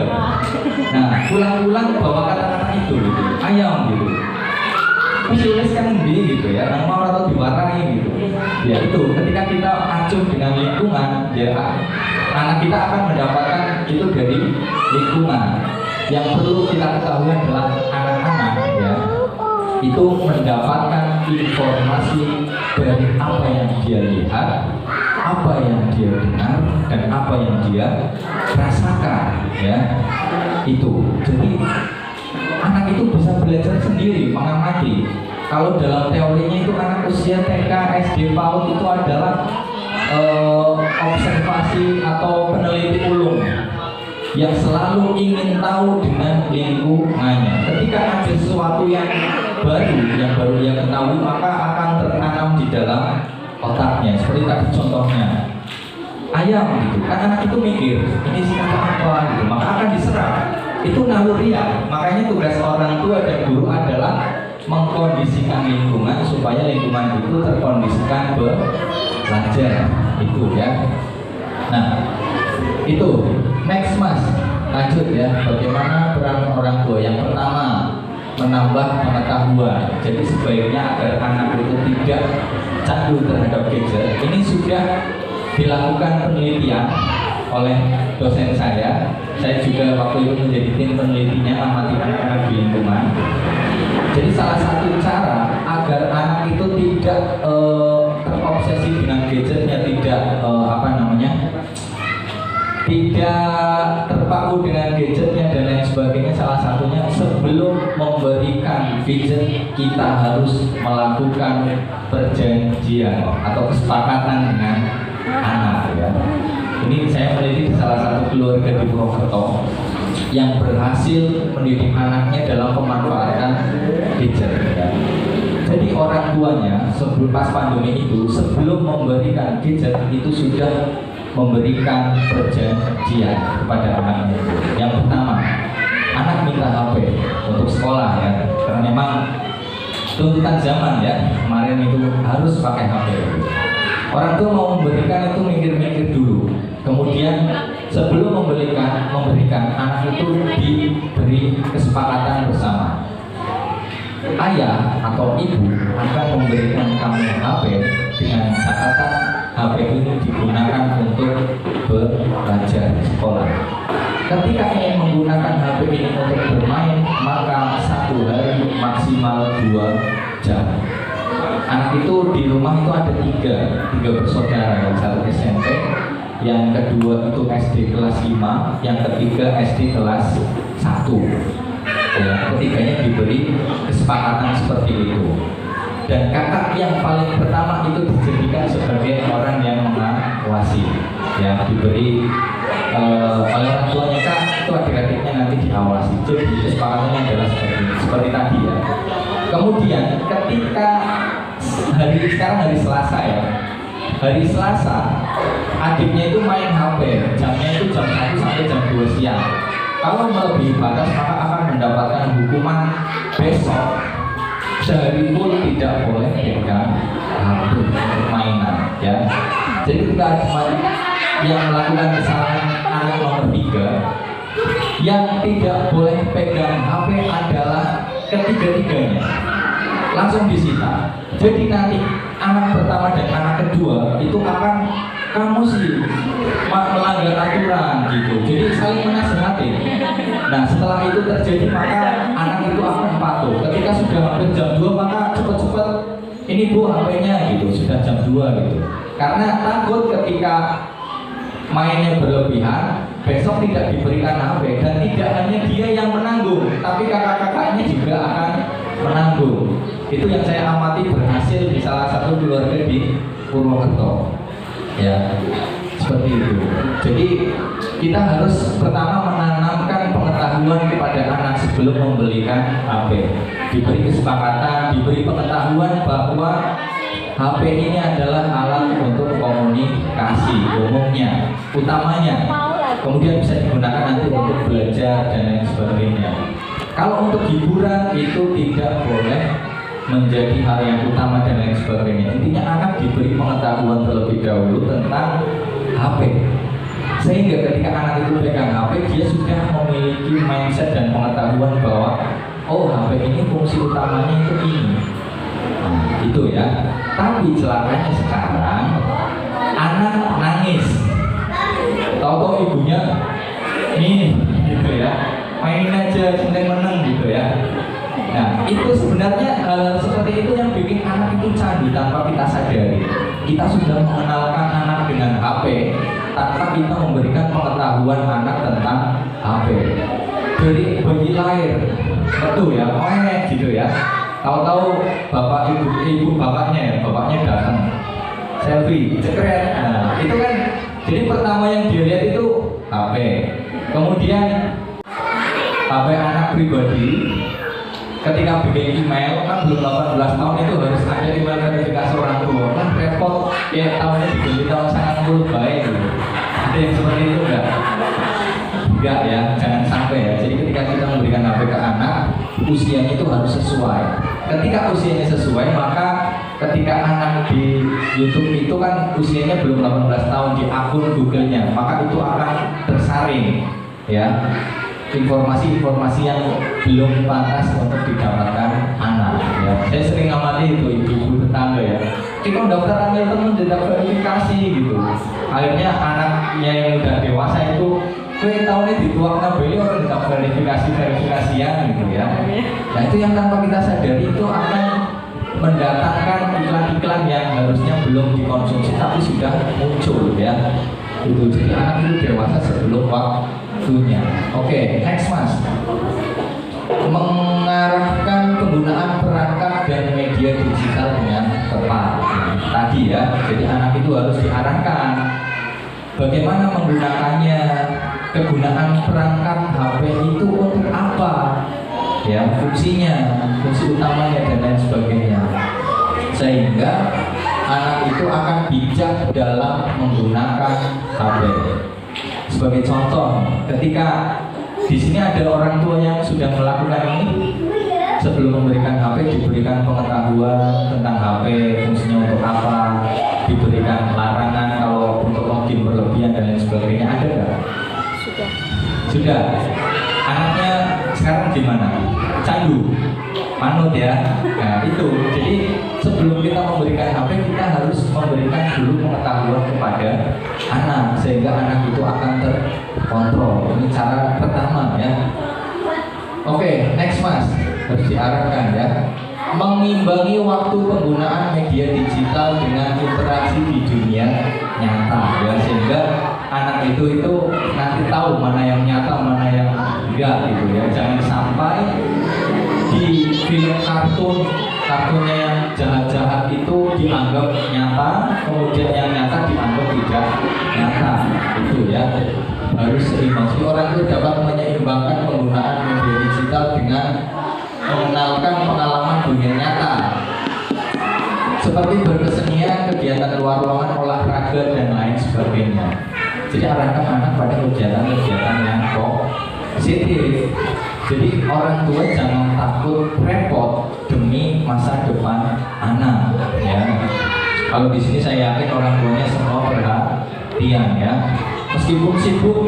Nah, pulang-pulang bawa kata-kata itu, gitu. Ayam gitu. Visualis kan gitu ya, nama atau diwarai gitu. Ya itu, ketika kita acuh dengan lingkungan, ya anak kita akan mendapatkan itu dari lingkungan. Yang perlu kita ketahui adalah anak-anak ya, itu mendapatkan informasi dari apa yang dia lihat, apa yang dia dengar, dan apa yang dia rasakan ya. Itu jadi anak itu bisa belajar sendiri, mengamati. Kalau dalam teorinya itu anak usia TK, SD, PAUD itu adalah observasi atau peneliti ulung yang selalu ingin tahu dengan lingkungannya. Ketika ada sesuatu yang baru dia ketahui, maka akan tertanam di dalam otaknya. Seperti tadi contohnya ayam gitu, kan anak itu mikir ini sih apa gitu, maka akan diserap. Itu naluriah. Makanya tugas orang tua dan guru adalah mengkondisikan lingkungan supaya lingkungan itu terkondisikan belajar itu ya. Nah, itu next Mas, lanjut ya. Bagaimana peran orang tua? Yang pertama, menambah pengetahuan. Jadi sebaiknya agar anak itu tidak candu terhadap gadget. Ini sudah dilakukan penelitian oleh dosen saya. Saya juga waktu itu menjadi tim penelitinya, amati anak-anak di lingkungan. Jadi salah satu cara agar anak itu tidak terobsesi dengan gadgetnya, tidak tidak terpaku dengan gadgetnya dan lain sebagainya. Salah satunya sebelum memberikan gadget kita harus melakukan perjanjian atau kesepakatan dengan anak ya. Ini saya meneliti di salah satu keluarga di Purwokerto yang berhasil mendidik anaknya dalam pemanfaatan gadget ya. Jadi orang tuanya sebelum pas pandemi itu, sebelum memberikan gadget itu sudah memberikan perjanjian kepada anaknya. Yang pertama, anak minta HP untuk sekolah ya, karena memang tuntutan zaman ya, kemarin itu harus pakai HP. Orang tua mau memberikan itu mikir-mikir dulu. Kemudian sebelum memberikan anak itu diberi kesepakatan bersama. Ayah atau ibu akan memberikan kamu HP dengan catatan HP ini digunakan untuk belajar di sekolah. Ketika ingin menggunakan HP ini untuk bermain, maka 1 hari maksimal 2 jam. Anak itu di rumah itu ada tiga bersaudara, yang satu SMP, yang kedua itu SD kelas 5, yang ketiga SD kelas 1. Ya, ketiganya diberi kesepakatan seperti itu. Dan kakak yang paling pertama itu dijadikan sebagai orang yang mengawasi, ya, diberi oleh orang tuanya, kak itu adik-adiknya nanti diawasi. Jadi kesepakatannya adalah seperti tadi ya. Kemudian ketika sekarang hari Selasa ya, hari Selasa adiknya itu main HP, jamnya itu jam 1 sampai jam 2 siang. Kalau melebihi batas maka akan mendapatkan hukuman besok sehari pun tidak boleh pegang HP untuk mainan ya. Jadi kita yang melakukan kesalahan anak nomor 3 yang tidak boleh pegang HP adalah ketiga-tiganya langsung disita. Jadi nanti anak pertama dan anak kedua itu akan kamu sih melanggar aturan gitu. Jadi saling menasihati. Nah setelah itu terjadi maka anak itu akan patuh. Ketika sudah hampir jam 2 maka cepat-cepat ini bu HP-nya gitu, sudah jam 2 gitu. Karena takut ketika mainnya berlebihan besok tidak diberikan HP, dan tidak hanya dia yang menanggung tapi kakak-kakaknya juga akan menanggung. Itu yang saya amati berhasil di salah satu keluarga di Purwokerto ya, seperti itu. Jadi kita harus pertama menanamkan pengetahuan kepada anak sebelum membelikan HP. Diberi kesepakatan, diberi pengetahuan bahwa HP ini adalah alat untuk komunikasi umumnya, utamanya. Kemudian bisa digunakan nanti untuk belajar dan lain sebagainya. Kalau untuk hiburan itu tidak boleh menjadi hal yang utama dan lain sebagainya. Intinya anak diberi pengetahuan terlebih dahulu tentang HP, sehingga ketika anak itu pegang HP dia sudah memiliki mindset dan pengetahuan bahwa oh HP ini fungsi utamanya itu ini. Itu ya. Tapi celakanya sekarang anak nangis, tahu-tahu ibunya ini gitu ya, main aja meneng gitu ya. Nah itu sebenarnya hal seperti itu yang bikin anak itu candu tanpa kita sadari. Kita sudah mengenalkan anak dengan HP tanpa kita memberikan pengetahuan anak tentang HP. Dari bayi lahir, betul ya, gitu ya. Tahu-tahu bapak ibu bapaknya datang selfie, cekret. Nah, itu kan jadi pertama yang dia lihat itu HP. Kemudian HP anak pribadi. Ketika bikin email kan belum 18 tahun itu harus ada email verifikasi orang tua. Kan repot ya, tahunnya diganti tahun 90 baik gitu. Ada yang seperti itu enggak? Enggak ya, jangan sampai ya. Jadi ketika kita memberikan HP ke anak, usianya itu harus sesuai. Ketika usianya sesuai, maka ketika anak di YouTube itu kan usianya belum 18 tahun di akun Google-nya, maka itu akan tersaring ya informasi-informasi yang belum pantas untuk didapatkan anak ya. Saya sering ngamati itu ibu-ibu tetangga ya, kita daftar ambil temen tidak verifikasi gitu. Akhirnya anaknya yang udah dewasa itu kue tahunnya dituang beli orang tidak verifikasian gitu ya. Nah itu yang tanpa kita sadari itu akan mendatangkan iklan-iklan yang harusnya belum dikonsumsi tapi sudah muncul ya. Itu jadi anak itu dewasa sebelum waktunya. Oke, next mas. Mengarahkan penggunaan perangkat dan media digital dengan tepat. Tadi ya, jadi anak itu harus diarahkan bagaimana menggunakannya, kegunaan perangkat HP itu untuk apa ya fungsinya, fungsi utamanya dan lain sebagainya, sehingga anak itu akan bijak dalam menggunakan HP. Sebagai contoh, ketika di sini ada orang tua yang sudah melakukan ini, sebelum memberikan HP diberikan pengetahuan tentang HP, fungsinya untuk apa, diberikan larangan kalau untuk login berlebihan dan lain sebagainya, ada nggak? Sudah. Anaknya sekarang gimana? Candu, manut ya. Nah itu. Jadi sebelum kita memberikan HP, kita harus memberikan dulu pengetahuan kepada anak sehingga anak itu akan terkontrol. Ini cara pertama ya. Oke, next mas, harus diarahkan ya. Mengimbangi waktu penggunaan media digital dengan interaksi di dunia nyata ya, sehingga anak itu nanti tahu mana yang nyata, mana yang enggak gitu ya. Jangan sampai di film kartunnya yang jahat-jahat itu dianggap nyata, kemudian yang nyata dianggap tidak nyata, itu ya. Harus seimbang. Orang itu dapat menyeimbangkan penggunaan media digital dengan mengenalkan pengalaman dunia nyata seperti berkesenian, kegiatan luar ruangan, olahraga dan lain sebagainya. Jadi arahkan anak pada kegiatan-kegiatan yang positif. Jadi orang tua jangan takut repot demi masa depan anak ya. Kalau di sini saya yakin orang tuanya semua perhatian ya. Meskipun sibuk,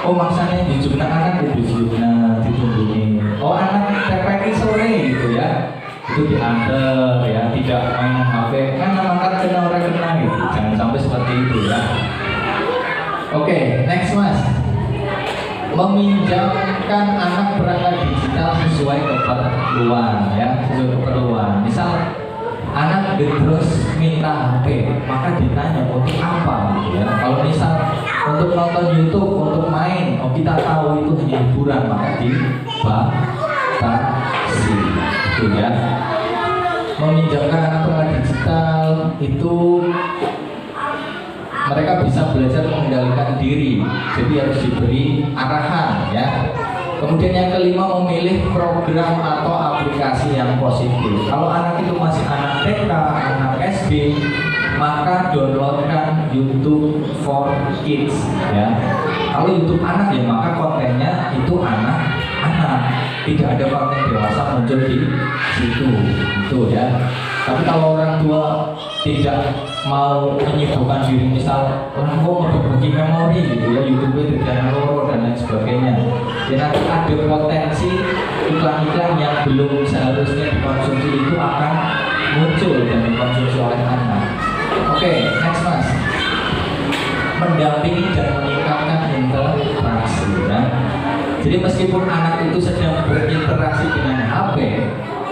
oh maksanya dijumlah anak ditungguin. Oh anak TPI sore gitu ya, itu diantar ya, tidak main HP kan makan kena orang kena gitu. Jangan sampai seperti itu ya. Oke, next mas. Meminjamkan anak perangkat digital sesuai keperluan ya, sesuai keperluan. Misal anak terus minta HP, maka ditanya untuk apa gitu ya. Kalau misal untuk nonton YouTube, untuk main, oh kita tahu itu hanya hiburan, maka dibatasi itu ya. Meminjamkan anak perangkat digital itu mereka bisa belajar mengendalikan diri, jadi harus diberi arahan ya. Kemudian yang kelima, memilih program atau aplikasi yang positif. Kalau anak itu masih anak TK, anak SD, maka downloadkan YouTube for Kids ya. Kalau YouTube anak ya, maka kontennya itu anak-anak, tidak ada konten dewasa muncul di situ itu ya. Tapi kalau orang tua tidak mau menyibukkan diri, misal orang tua mau berbagi memori gitu ya, YouTube tidak loro dan lain sebagainya, ya nanti ada potensi iklan-iklan yang belum seharusnya dikonsumsi itu akan muncul dan dikonsumsi oleh anak. Oke, next mas. Mendampingi dan meningkatkan interaksi ya. Jadi meskipun anak itu sedang berinteraksi dengan HP,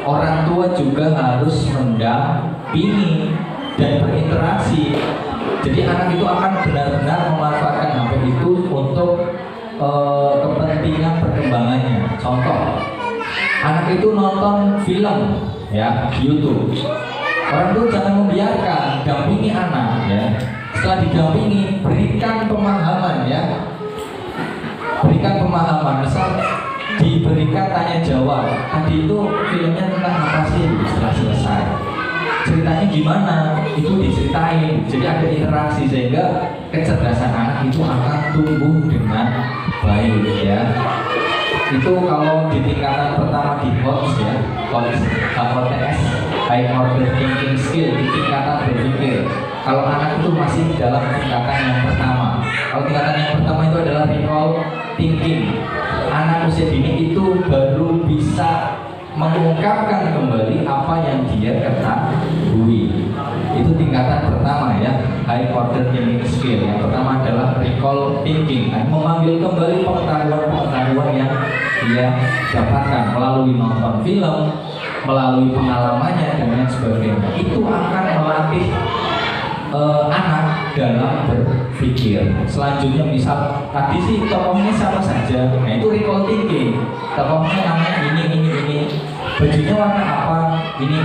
orang tua juga harus mendampingi dan berinteraksi. Jadi anak itu akan benar-benar memanfaatkan HP itu untuk kepentingan perkembangannya. Contoh, anak itu nonton film ya di YouTube. Orang tua jangan membiarkan, dampingi anak ya. Setelah didampingi, berikan pemahaman ya. Berikan pemahaman, misal diberikan tanya jawab. Tadi itu filmnya tentang apa sih? Setelah selesai, ceritanya gimana? Itu diceritain. Jadi ada interaksi sehingga kecerdasan anak itu akan tumbuh dengan baik ya. Itu kalau di tingkatan pertama di HOTS ya, HOTS, High Order Thinking Skill, di tingkatan berpikir. Kalau anak itu masih dalam tingkatan yang pertama. Kalau tingkatan yang pertama itu adalah recall thinking. Anak usia dini itu baru bisa mengungkapkan kembali apa yang dia ketahui. Itu tingkatan pertama ya, High Order Thinking Skill. Yang pertama adalah recall thinking, memanggil kembali pengetahuan-pengetahuan yang dia dapatkan melalui nonton film, melalui pengalamannya dan lain sebagainya. Itu akan melatih anak dalam berpikir. Selanjutnya misal tadi sih tokohnya sama saja, nah itu recall thinking. Tokohnya namanya ini, bajunya warna apa, ini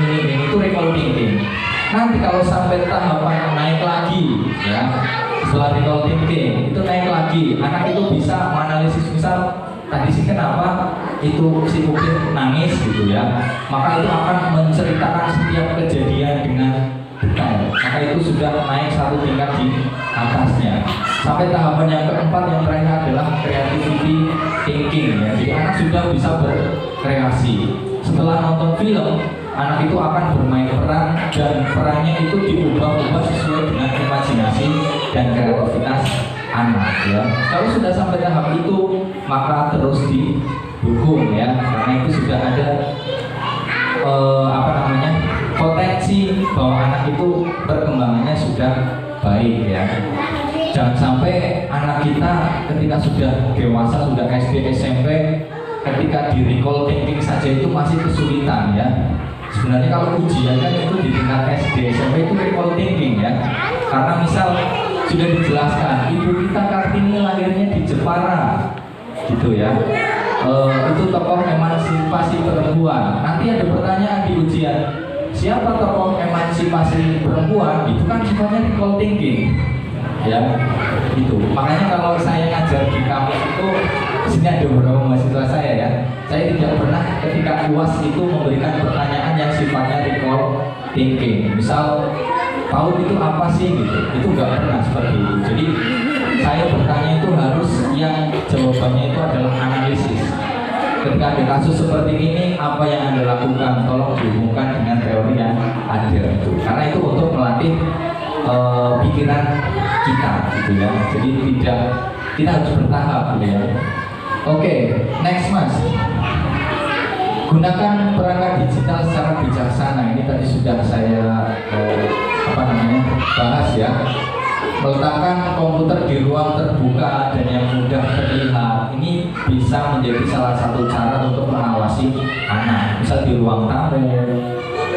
itu recall thinking. Nanti kalau sampai tahapan naik lagi ya, setelah recall thinking itu naik lagi, anak itu bisa menganalisis. Misal tadi sih kenapa itu si Upin nangis gitu ya, maka itu akan menceritakan setiap kejadian dengan detail. Maka itu sudah naik satu tingkat di atasnya. Sampai tahapan yang keempat yang terakhir adalah creativity thinking ya. Jadi anak sudah bisa berkreasi. Setelah nonton film, anak itu akan bermain peran dan perannya itu diubah-ubah sesuai dengan imajinasi dan kreativitas anak ya. Kalau sudah sampai tahap itu, maka terus didukung ya, karena itu sudah ada potensi bahwa anak itu perkembangannya sudah baik ya. Jangan sampai anak kita ketika sudah dewasa, sudah SD, SMP, ketika di recall thinking saja itu masih kesulitan ya. Sebenarnya kalau ujian kan itu di tingkat SD, SMP itu recall thinking ya. Karena misal sudah dijelaskan, ibu kita Kartini lahirnya di Jepara gitu ya, itu tokoh emansipasi perempuan. Nanti ada pertanyaan di ujian, siapa tokoh emansipasi perempuan? Itu kan sifatnya recall thinking ya, itu. Makanya kalau saya ngajar di kampus itu, sini ada beberapa mahasiswa saya ya, saya tidak pernah ketika UAS itu memberikan pertanyaan yang sifatnya recall thinking. Misal, PAUD itu apa sih gitu, itu nggak pernah seperti itu. Jadi saya bertanya itu harus yang jawabannya itu adalah analisis. Ketika ada kasus seperti ini, apa yang Anda lakukan? Tolong dihubungkan dengan teori yang adil itu. Karena itu untuk melatih pikiran kita gitu ya. Jadi kita harus bertahap gitu ya. Oke, next Mas. Gunakan perangkat digital secara bijaksana. Ini tadi sudah saya bahas ya. Meletakkan komputer di ruang terbuka dan yang mudah terlihat, ini bisa menjadi salah satu cara untuk mengawasi anak. Misal di ruang tamu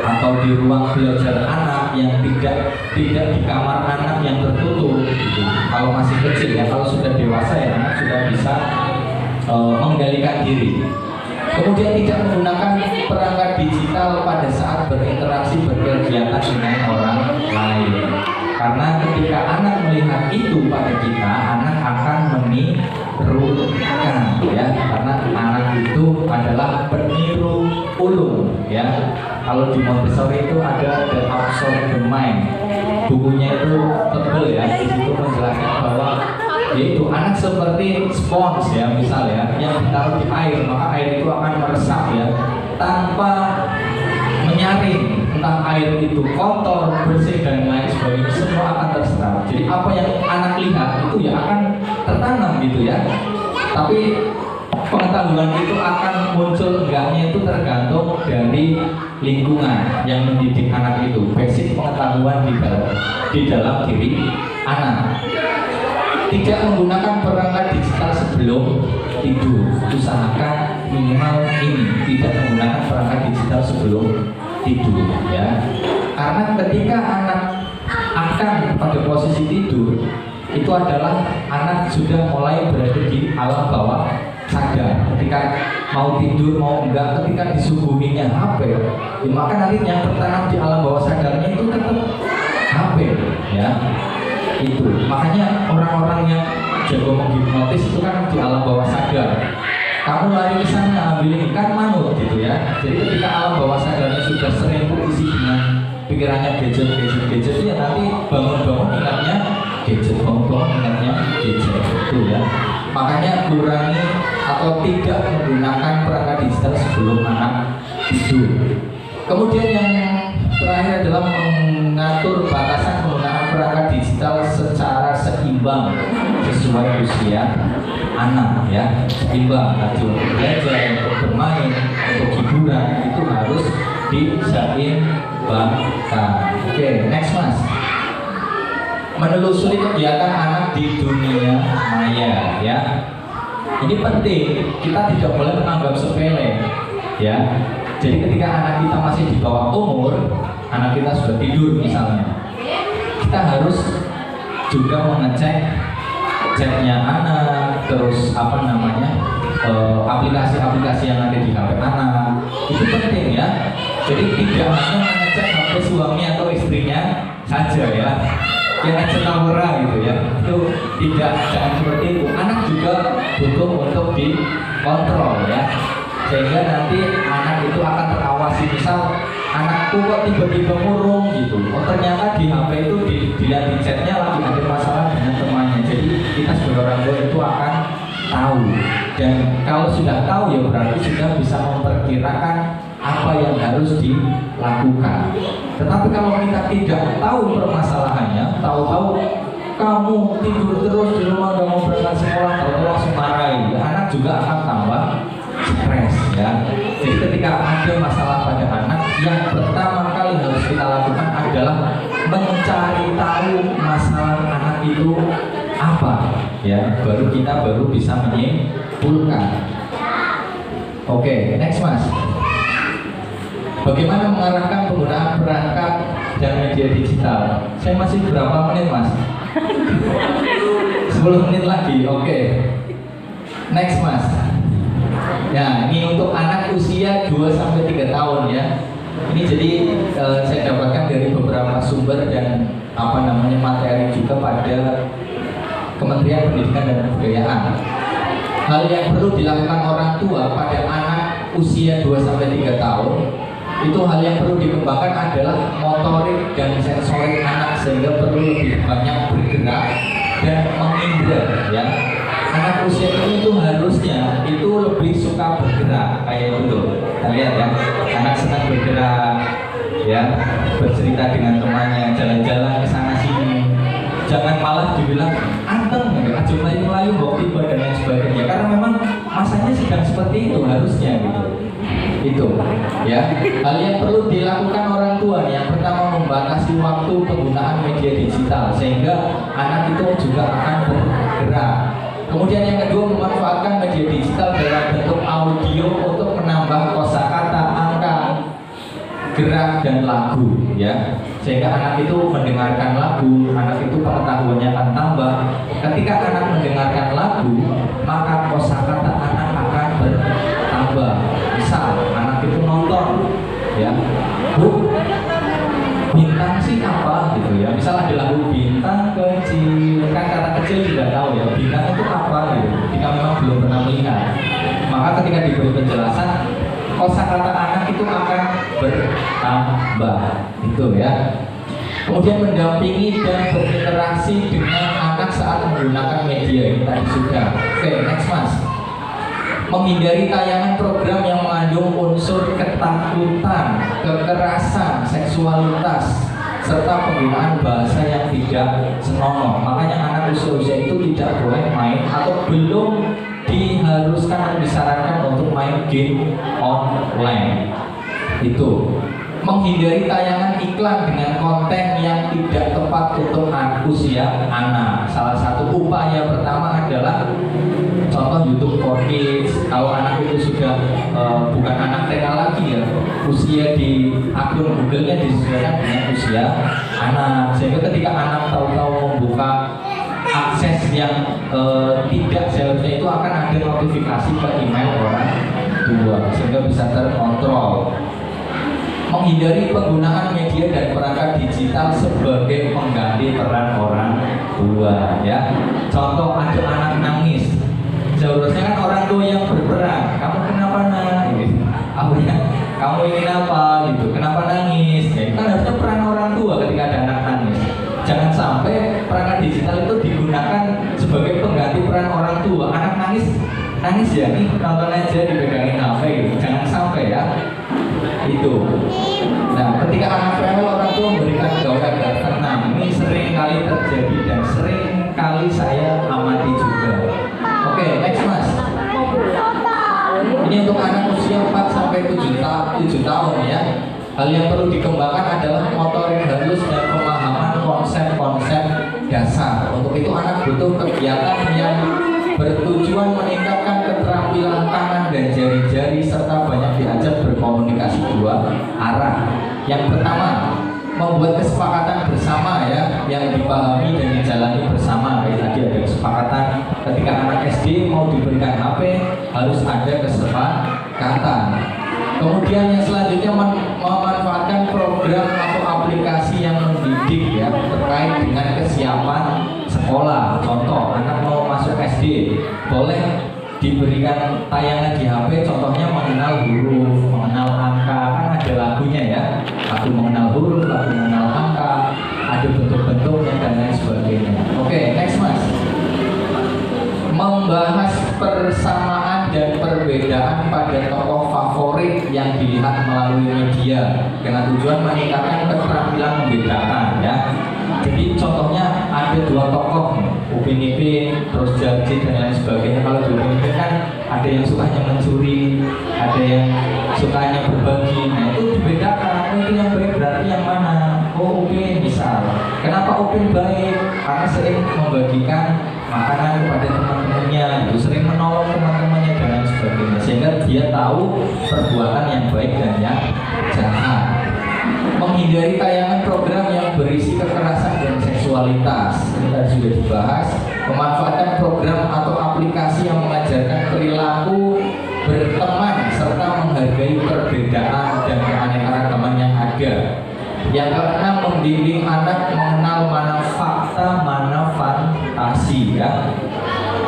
atau di ruang belajar anak yang tidak di kamar anak yang tertutup gitu. Kalau masih kecil ya, kalau sudah dewasa ya anak sudah bisa mengendalikan diri. Kemudian tidak menggunakan perangkat digital pada saat berinteraksi berkegiatan dengan orang lain. Karena ketika anak melihat itu pada kita, anak akan menirukan ya. Karena anak itu adalah peniru ulung ya. Kalau di Montessori itu ada The Absorb the Mind. Bukunya itu tebel ya. Di situ menjelaskan bahwa yaitu anak seperti spons ya, misal ya, yang ditaruh di air, maka air itu akan meresap ya, tanpa menyaring entah air itu kotor, bersih dan lain sebagainya, semua akan terserap. Jadi apa yang anak lihat itu ya akan tertanam gitu ya. Tapi pengetahuan itu akan muncul enggaknya itu tergantung dari lingkungan yang mendidik anak itu. Basic pengetahuan di dalam diri anak. Tidak menggunakan perangkat digital sebelum tidur. Usahakan minimal ini, tidak menggunakan perangkat digital sebelum tidur ya. Karena ketika anak akan pada posisi tidur, itu adalah anak sudah mulai berada di alam bawah sadar. Ketika mau tidur mau enggak, ketika disuguhinya HP ya, maka nanti yang tertanam di alam bawah sadarnya itu tetap HP ya. Itu makanya orang-orang yang jago menghipnotis itu kan di alam bawah sadar. Kamu lari ke sana ambil ini kan manut gitu ya. Jadi ketika alam bawah sadarnya sudah sering terisi dengan pikirannya gadget ya, nanti bangun-bangun ingatnya gadget, bangun-bangun ingatnya gadget itu ya. Makanya kurangi atau tidak menggunakan perangkat digital sebelum anak tidur. Kemudian yang terakhir adalah mengatur batasan penggunaan perangkat digital secara seimbang sesuai usia anak ya. Seimbang, tadi untuk belajar, untuk bermain, untuk hiburan itu harus diseimbangkan. Oke, next Mas. Menelusuri kegiatan anak di dunia maya ya. Ini penting, kita tidak boleh menganggap sepele ya. Jadi ketika anak kita masih di bawah umur, anak kita sudah tidur misalnya, kita harus juga mengecek chatnya anak, terus aplikasi-aplikasi yang ada di HP anak, itu penting ya. Jadi tidak hanya mengecek HP suami atau istrinya saja ya, jangan setawara gitu ya. Itu jangan seperti itu. Anak juga butuh untuk dikontrol ya, sehingga nanti anak itu akan terawasi. Misal anakku kok tiba-tiba murung gitu, oh ternyata di HP itu dilihat di chatnya lagi ada masalah dengan temannya. Jadi kita sebagai orang tua itu akan tahu, dan kalau sudah tahu ya berarti sudah bisa memperkirakan apa yang harus dilakukan. Tetapi kalau kita tidak tahu permasalahannya, tahu-tahu kamu tidur terus di rumah, gak mau berangkat sekolah, tahu-tahu langsung marahin, ya, anak juga akan tambah stres ya. Jadi ketika ada masalah pada anak, yang pertama kali harus kita lakukan adalah mencari tahu masalah anak itu apa ya, baru bisa menyimpulkan. Oke, next mas. Bagaimana mengarahkan penggunaan perangkat dan media digital? Saya masih berapa menit mas? 10 menit lagi, oke. Next mas. Ya, ini untuk anak usia 2-3 tahun ya. Ini jadi saya dapatkan dari beberapa sumber dan materi juga pada Kementerian Pendidikan dan Kebudayaan. Hal yang perlu dilakukan orang tua pada anak usia 2-3 tahun itu, hal yang perlu dikembangkan adalah motorik dan sensorik anak, sehingga perlu lebih banyak bergerak dan mengindra ya. Anak usia ini itu harusnya itu lebih suka bergerak kayak itu loh. Kita lihat ya, anak senang bergerak ya, bercerita dengan temannya, jalan-jalan ke sana sini. Jangan malah dibilang anteng, aja melayu-melayu, bawa tiba dan lain sebagainya. Karena memang masanya sedang seperti itu harusnya gitu. Itu ya. Hal yang perlu dilakukan orang tua nih, yang pertama membatasi waktu penggunaan media digital sehingga anak itu juga akan bergerak. Kemudian yang kedua, memanfaatkan media digital dalam bentuk audio untuk menambah kosakata, angka, gerak dan lagu ya, sehingga anak itu mendengarkan lagu, anak itu pengetahuannya akan tambah. Ketika anak mendengarkan lagu, maka kosakata anak akan bertambah. Misal anak itu nonton ya, Bu, bintang sih apa gitu ya, misal ada lagu bintang kecil, kan kata kecil tidak tahu ya bintang itu apa gitu, jika memang belum pernah melihat. Maka ketika diberi penjelasan, kosakata anak itu akan bertambah itu ya. Kemudian mendampingi dan berinteraksi dengan anak saat menggunakan media, ini tadi sudah. Oke, next mas. Menghindari tayangan program yang mengandung unsur ketakutan, kekerasan, seksualitas, serta penggunaan bahasa yang tidak senonoh. Makanya anak usia itu tidak boleh main atau belum diharuskan atau disarankan untuk main game online. Itu. Menghindari tayangan iklan dengan konten yang tidak tepat untuk usia anak. Salah satu upaya pertama adalah contoh YouTube for Kids. Kalau anak itu sudah bukan anak TK lagi ya, usia di akun Google-nya disesuaikan dengan usia anak, sehingga ketika anak tahu-tahu membuka akses yang tidak seharusnya, itu akan ada notifikasi ke email orang tua sehingga bisa terkontrol. Menghindari penggunaan media dan perangkat digital sebagai pengganti peran orang tua ya. Contoh, ada anak nangis, seharusnya kan orang tua yang berperan. Kamu kenapa nak? Gitu. Kamu ingin apa? Gitu. Kenapa nangis? Ya, kan harusnya peran orang tua ketika ada anak nangis. Jangan sampai perangkat digital itu digunakan sebagai pengganti peran orang tua. Anak nangis ya, nih nonton aja, dipegangin HP gitu. Jangan sampai ya. Itu. Nah, ketika anak rewel, orang tua memberikan gawe agar tenang. Ini sering kali terjadi dan sering kali saya amati juga. Oke, next mas. Ini untuk anak usia 4-7 tahun ya. Hal yang perlu dikembangkan adalah motorik halus dan pemahaman konsep-konsep dasar. Untuk itu anak butuh kegiatan yang bertujuan meningkatkan keterampilan tangan dan jari-jari serta banyak diajak berkomunikasi dua arah. Yang pertama, membuat kesepakatan bersama ya, yang dipahami dan dijalani bersama. Kayak tadi ada kesepakatan ketika anak SD mau diberikan HP, harus ada kesepakatan. Kemudian yang selanjutnya memanfaatkan program atau aplikasi yang mendidik ya. terkait dengan kesiapan sekolah. Contoh, anak mau masuk SD, boleh diberikan tayangan di HP, contohnya mengenal huruf, mengenal angka, kan ada lagunya ya, lagu mengenal huruf, lagu mengenal angka, ada bentuk-bentuknya dan lain sebagainya. Oke, next mas. Membahas persamaan dan perbedaan pada tokoh favorit yang dilihat melalui media dengan tujuan meningkatkan keterampilan membedakan ya. Jadi contohnya ada dua tokoh, Upin Ipin, terus Jarji dan lain sebagainya. Kalau di Upin Ipin kan ada yang sukanya mencuri, ada yang sukanya berbagi. Nah itu dibedakan, oh itu yang baik berarti yang mana? Oh Upin misal. Kenapa Upin baik? Karena sering membagikan makanan kepada teman-temannya, itu sering menolong teman-temannya dan lain sebagainya. Sehingga dia tahu perbuatan yang baik dan yang jahat. Menghindari tayangan program yang berisi kekerasan dan seksualitas, ini tadi sudah dibahas. Memanfaatkan program atau aplikasi yang mengajarkan perilaku berteman serta menghargai perbedaan dan keanekaragaman yang ada. Yang keenam, membimbing anak mengenal mana fakta, mana fantasi ya.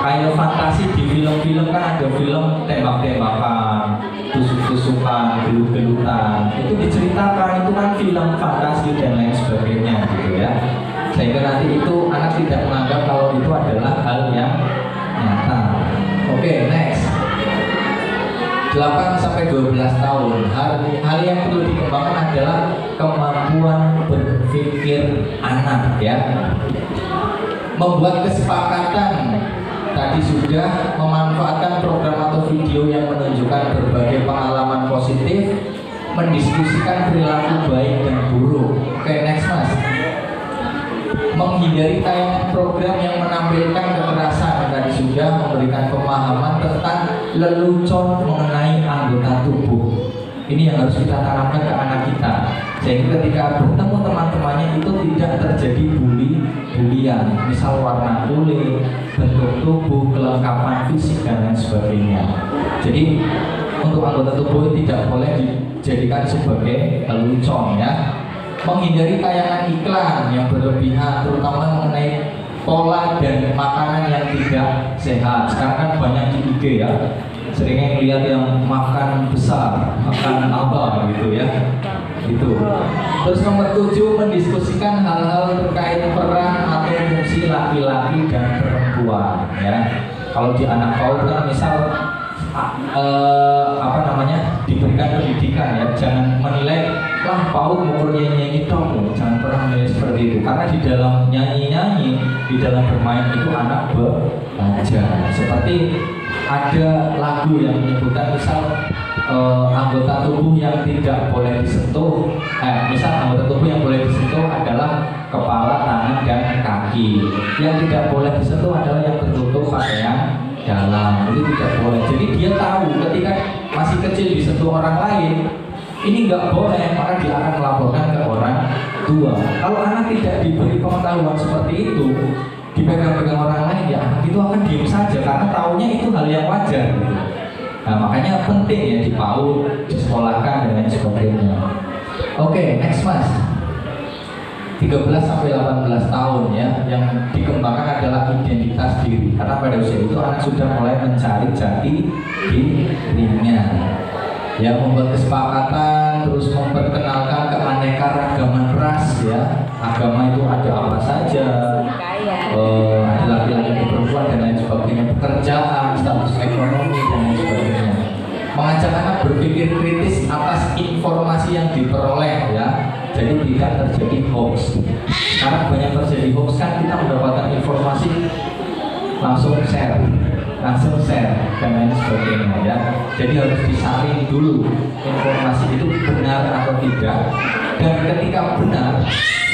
Kayak fantasi di film-film kan ada film tembak-tembakan, tusuk-tusukan, gelut-gelutan. Itu diceritakan, itu kan film fantasi dan lain sebagainya gitu ya. Sehingga nanti itu anak tidak menganggap kalau itu adalah hal yang nyata. Oke, next. 8-12 tahun. Hal yang perlu dikembangkan adalah kemampuan berpikir anak ya. Membuat kesepakatan tadi sudah, memanfaatkan program atau video yang menunjukkan berbagai pengalaman positif, mendiskusikan perilaku baik dan buruk. Oke, next mas. Menghindari tayangan program yang menampilkan kekerasan tadi sudah, memberikan pemahaman tentang lelucon mengenai anggota tubuh. Ini yang harus kita tanamkan ke anak kita, sehingga ketika bertemu teman-temannya itu tidak terjadi bulian, misal warna kulit, bentuk tubuh, kelengkapan fisik dan lain sebagainya. Jadi untuk anggota tubuh tidak boleh dijadikan sebagai lelucon ya. Menghindari tayangan iklan yang berlebihan, terutama mengenai pola dan makanan yang tidak sehat. Sekarang kan banyak di IG ya, seringnya lihat yang makan besar, makan apa gitu ya, gitu. Terus nomor 7, mendiskusikan hal-hal terkait peran atau fungsi laki-laki dan perempuan ya. Kalau di anak PAUD kan misal diberikan pendidikan ya, jangan menilai lah PAUD mau nyanyi dong, jangan pernah menilai seperti itu, karena di dalam nyanyi, di dalam bermain itu anak belajar. Seperti ada lagu yang menyebutkan misal anggota tubuh yang tidak boleh disentuh, misal anggota tubuh yang boleh disentuh adalah kepala, tangan, dan kaki. Yang tidak boleh disentuh adalah yang tertutup pakaian dalam, itu tidak boleh. Jadi dia tahu ketika masih kecil disentuh orang lain ini nggak boleh, maka dia akan melaporkan ke orang tua. Kalau anak tidak diberi pengetahuan seperti itu, dipegang-pegang orang lain, ya anak itu akan diam saja karena taunya itu hal yang wajar gitu. Nah makanya penting ya di PAUD, disekolahkan dan lain sebagainya. Oke, next mas. 13-18 tahun ya, yang dikembangkan adalah identitas diri, karena pada usia itu anak sudah mulai mencari jati dirinya ya. Membuat kesepakatan, terus memperkenalkan keanekaragaman ras ya, agama itu ada apa saja, ada laki-laki, perempuan dan lain sebagainya, pekerjaan, status ekonomi dan lain sebagainya. Mengajak anak berpikir kritis atas informasi yang diperoleh ya, jadi tidak terjadi hoax. Karena banyak terjadi hoax kan, kita mendapatkan informasi langsung share dan lain sebagainya ya. Jadi harus disaring dulu informasi itu benar atau tidak, dan ketika benar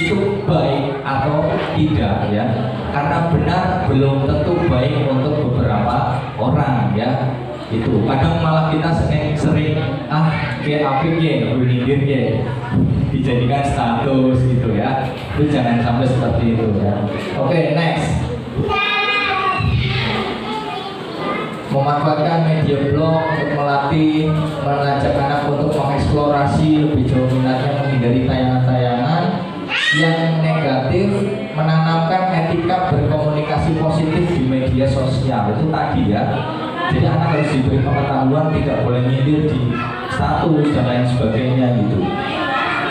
itu baik atau tidak ya. Karena benar belum tentu baik untuk beberapa orang ya. Itu kadang malah kita sering kayak apik ya, nyindir ya, dijadikan status gitu ya. Itu jangan sampai seperti itu ya. Oke, next. Memanfaatkan media blog untuk melatih, mengajak anak untuk mengeksplorasi lebih jauh minatnya, menghindari tayangan-tayangan yang negatif, menanamkan etika berkomunikasi positif di media sosial itu tadi ya. Jadi anak harus diberi pengetahuan, tidak boleh nyindir di status dan lain sebagainya gitu.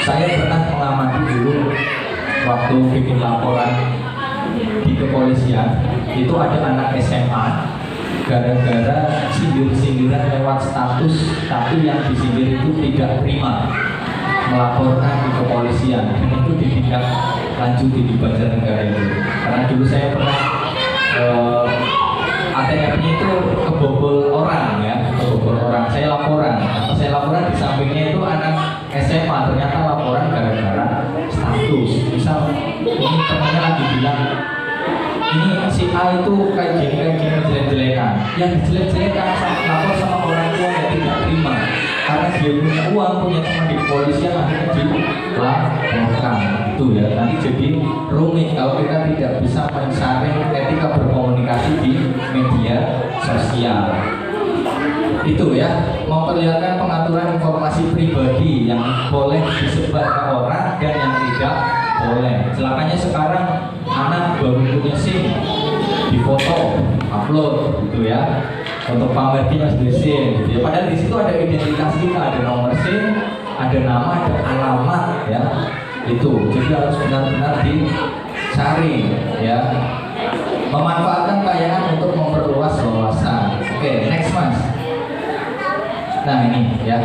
Saya pernah mengamati dulu waktu bikin laporan di kepolisian, itu ada anak SMA gara-gara sindir-sindiran lewat status, tapi yang disindir itu tidak terima, melaporkan di kepolisian, dan itu ditindak lanjuti di Banjarnegara itu. Karena dulu saya pernah ATM-nya itu kebobol orang ya, kebobol orang. Saya laporan di sampingnya itu anak SMA, ternyata laporan gara-gara status. Misal ini temannya lagi bilang, ini si A itu kayak gini jelek-jelekan. Yang dijelek-jelekan lapor sama orang tua yang tidak terima. Karena dia punya uang, punya teman di kepolisian, akhirnya dilaporkan. Itu ya, nanti jadi rumit kalau kita tidak bisa mensaring etika berkomunikasi di media sosial. Itu ya, memperlihatkan pengaturan informasi pribadi yang boleh disebar ke orang dan yang tidak boleh. Celakanya sekarang anak baru punya SIM, difoto, upload gitu ya, untuk pamer kita sudah SIM gitu ya. Padahal di situ ada identitas kita, ada nomor SIM, ada nama, ada alamat ya. Itu jadi harus benar-benar dicari ya. Memanfaatkan tayangan untuk memperluas wawasan. Oke, next mas. Nah ini ya,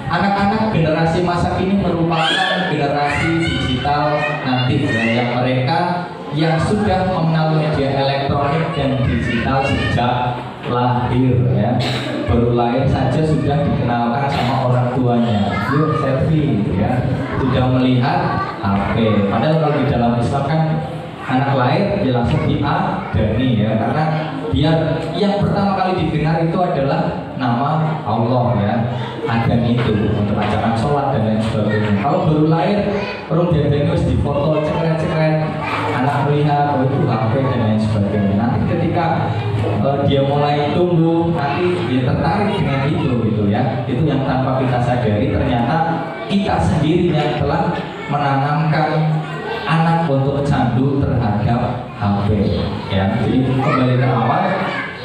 anak-anak generasi masa kini merupakan generasi digital natif ya, yang mereka yang sudah mengenal media elektronik dan digital sejak lahir ya. Baru lahir saja sudah dikenalkan sama orang tuanya, yuk selfie gitu ya, sudah melihat HP. Padahal kalau di dalam Islam kan anak lahir dia langsung diadani ya, karena biar yang pertama kali didengar itu adalah nama Allah ya, adan itu untuk ajaran sholat dan lain sebagainya. Kalau baru lahir, orang diadani harus difoto cekret-cekret, anak melihat oh itu HP dan lain sebagainya. Nanti ketika dia mulai tumbuh, nanti dia tertarik dengan itu gitu ya. Itu yang tanpa kita sadari ternyata kita sendiri yang telah menanamkan anak untuk candu terhadap HP ya. Jadi kembali ke awal,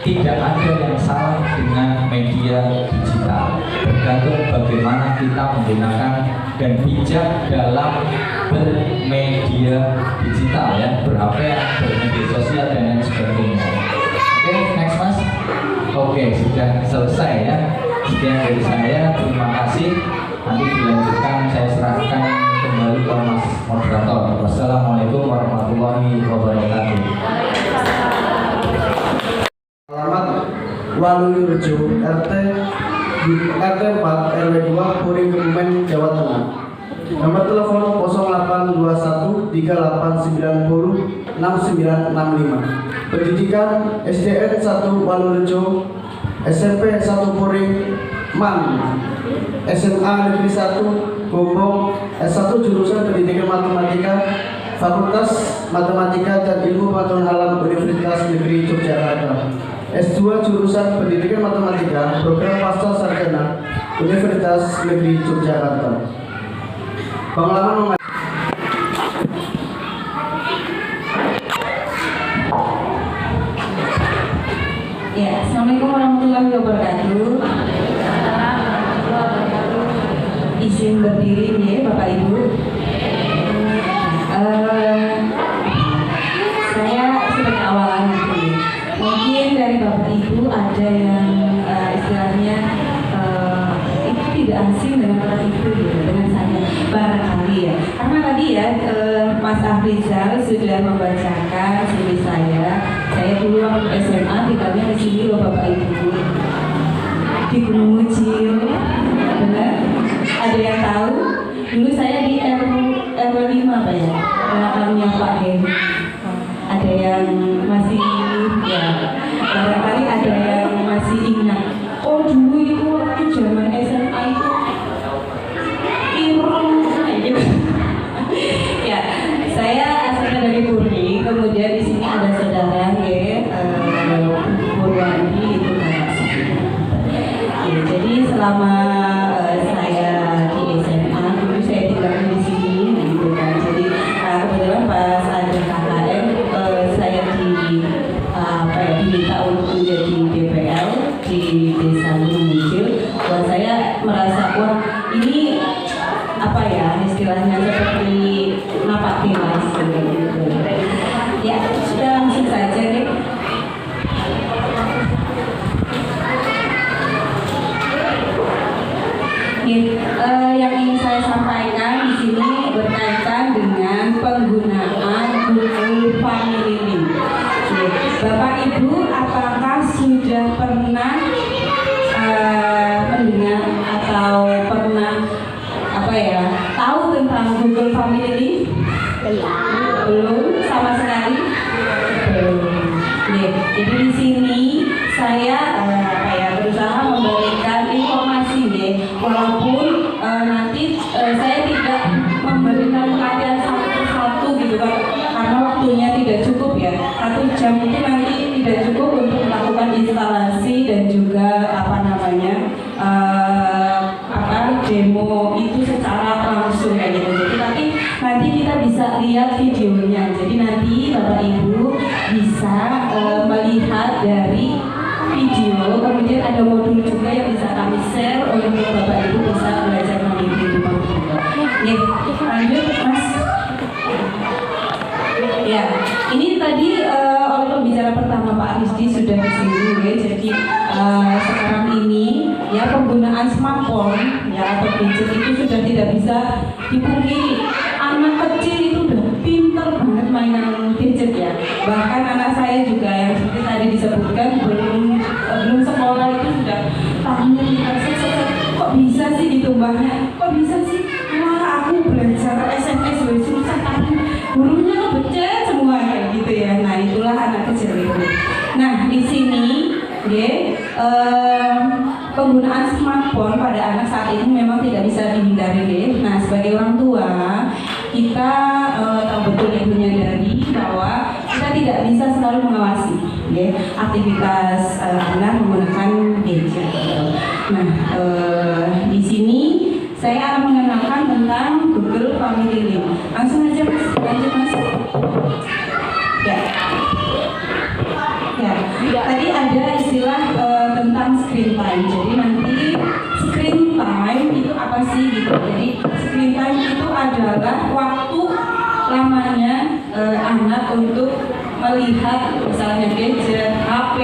tidak ada yang salah dengan media digital, tergantung bagaimana kita menggunakan dan bijak dalam bermedia digital ya, ber-HP, bermedia sosial dan lain sebagainya. Oke, next mas. Oke, sudah selesai ya. Sekian dari saya, terima kasih. Nanti dilanjutkan saya serahkan kembali ke mas moderator. Wassalamualaikum warahmatullahi wabarakatuh. Alamat Waluyorejo, RT 4 RW 2 Puring Kebumen, Jawa Tengah. Nomor telepon 0821 3890 6965. Pendidikan SDN 1 Waluyorejo, SMP 1 Puring Man, SMA Negeri 1 Gombong, S1 jurusan Pendidikan Matematika, Fakultas Matematika dan Ilmu Pengetahuan Alam Universitas Negeri Yogyakarta. S2 jurusan Pendidikan Matematika, Program Pasca Sarjana Universitas Negeri Yogyakarta. Pengalaman Ya, assalamualaikum warahmatullahi wabarakatuh. Izin berdiri nih Bapak Ibu. Saya sebagai awalan gitu. Mungkin dari Bapak Ibu ada yang istilahnya itu tidak asing dengan kata itu gitu, dengan saya barangkali ya. Karena tadi ya Mas Afrizal sudah membacakan CV saya. Saya dulu waktu SMA tinggalnya di sini loh Bapak Ibu, di Gunung Mucil. Benar? Ada yang tahu? Dulu saya di RW 5 Pak ya, belakangnya Pak Hen. Ada yang masih ya, barangkali ada yang masih ingat. Oh dulu itu waktu zaman SMA itu ireng gitu. Ya, saya asalnya dari Puri, kemudian di sini ada saudara Purwandi itu kakak saya. Ya, jadi selama saya di SMA dulu saya tinggal di sini gitu kan. Jadi saya berusaha memberikan informasi nih, walaupun nanti saya tidak memberikan pelatihan satu persatu gitu kan, karena waktunya tidak cukup ya. 1 jam itu nanti tidak cukup untuk melakukan instalasi dan juga demo itu secara langsung kayak gitu. Jadi tapi nanti kita bisa lihat videonya. Jadi nanti Bapak Ibu bisa melihat dari video, kemudian ada modul juga yang bisa kami share untuk Bapak Ibu bisa belajar mandiri di rumah juga. Lanjut Mas. Ya, ini tadi oleh pembicara pertama Pak Rizdi sudah disinggung ya. Jadi sekarang ini ya penggunaan smartphone ya atau gadget itu sudah tidak bisa dipungkiri. Anak kecil itu udah pinter banget mainan gadget ya. Bahkan anak saya juga yang seperti tadi disebutkan belum sekolah itu sudah tahu kok bisa sih gitu Mbaknya, kok bisa sih? Wah aku belajar SMS susah tapi gurunya becet semua kayak gitu ya. Nah itulah anak kecil itu. Nah di sini penggunaan smartphone pada anak saat ini memang tidak bisa dihindari deh. Nah sebagai orang tua kita tahu betul ya menyadari bahwa kita tidak bisa selalu mengawasi aktivitas anak menggunakan gadget. Nah di sini saya akan mengenalkan tentang Google Family Link. Langsung aja Mas, lanjut Mas. Ya, tadi ada istilah tentang screen time. Jadi nanti screen time itu apa sih gitu. Jadi screen time itu adalah waktu lamanya anak untuk melihat misalnya gadget, HP,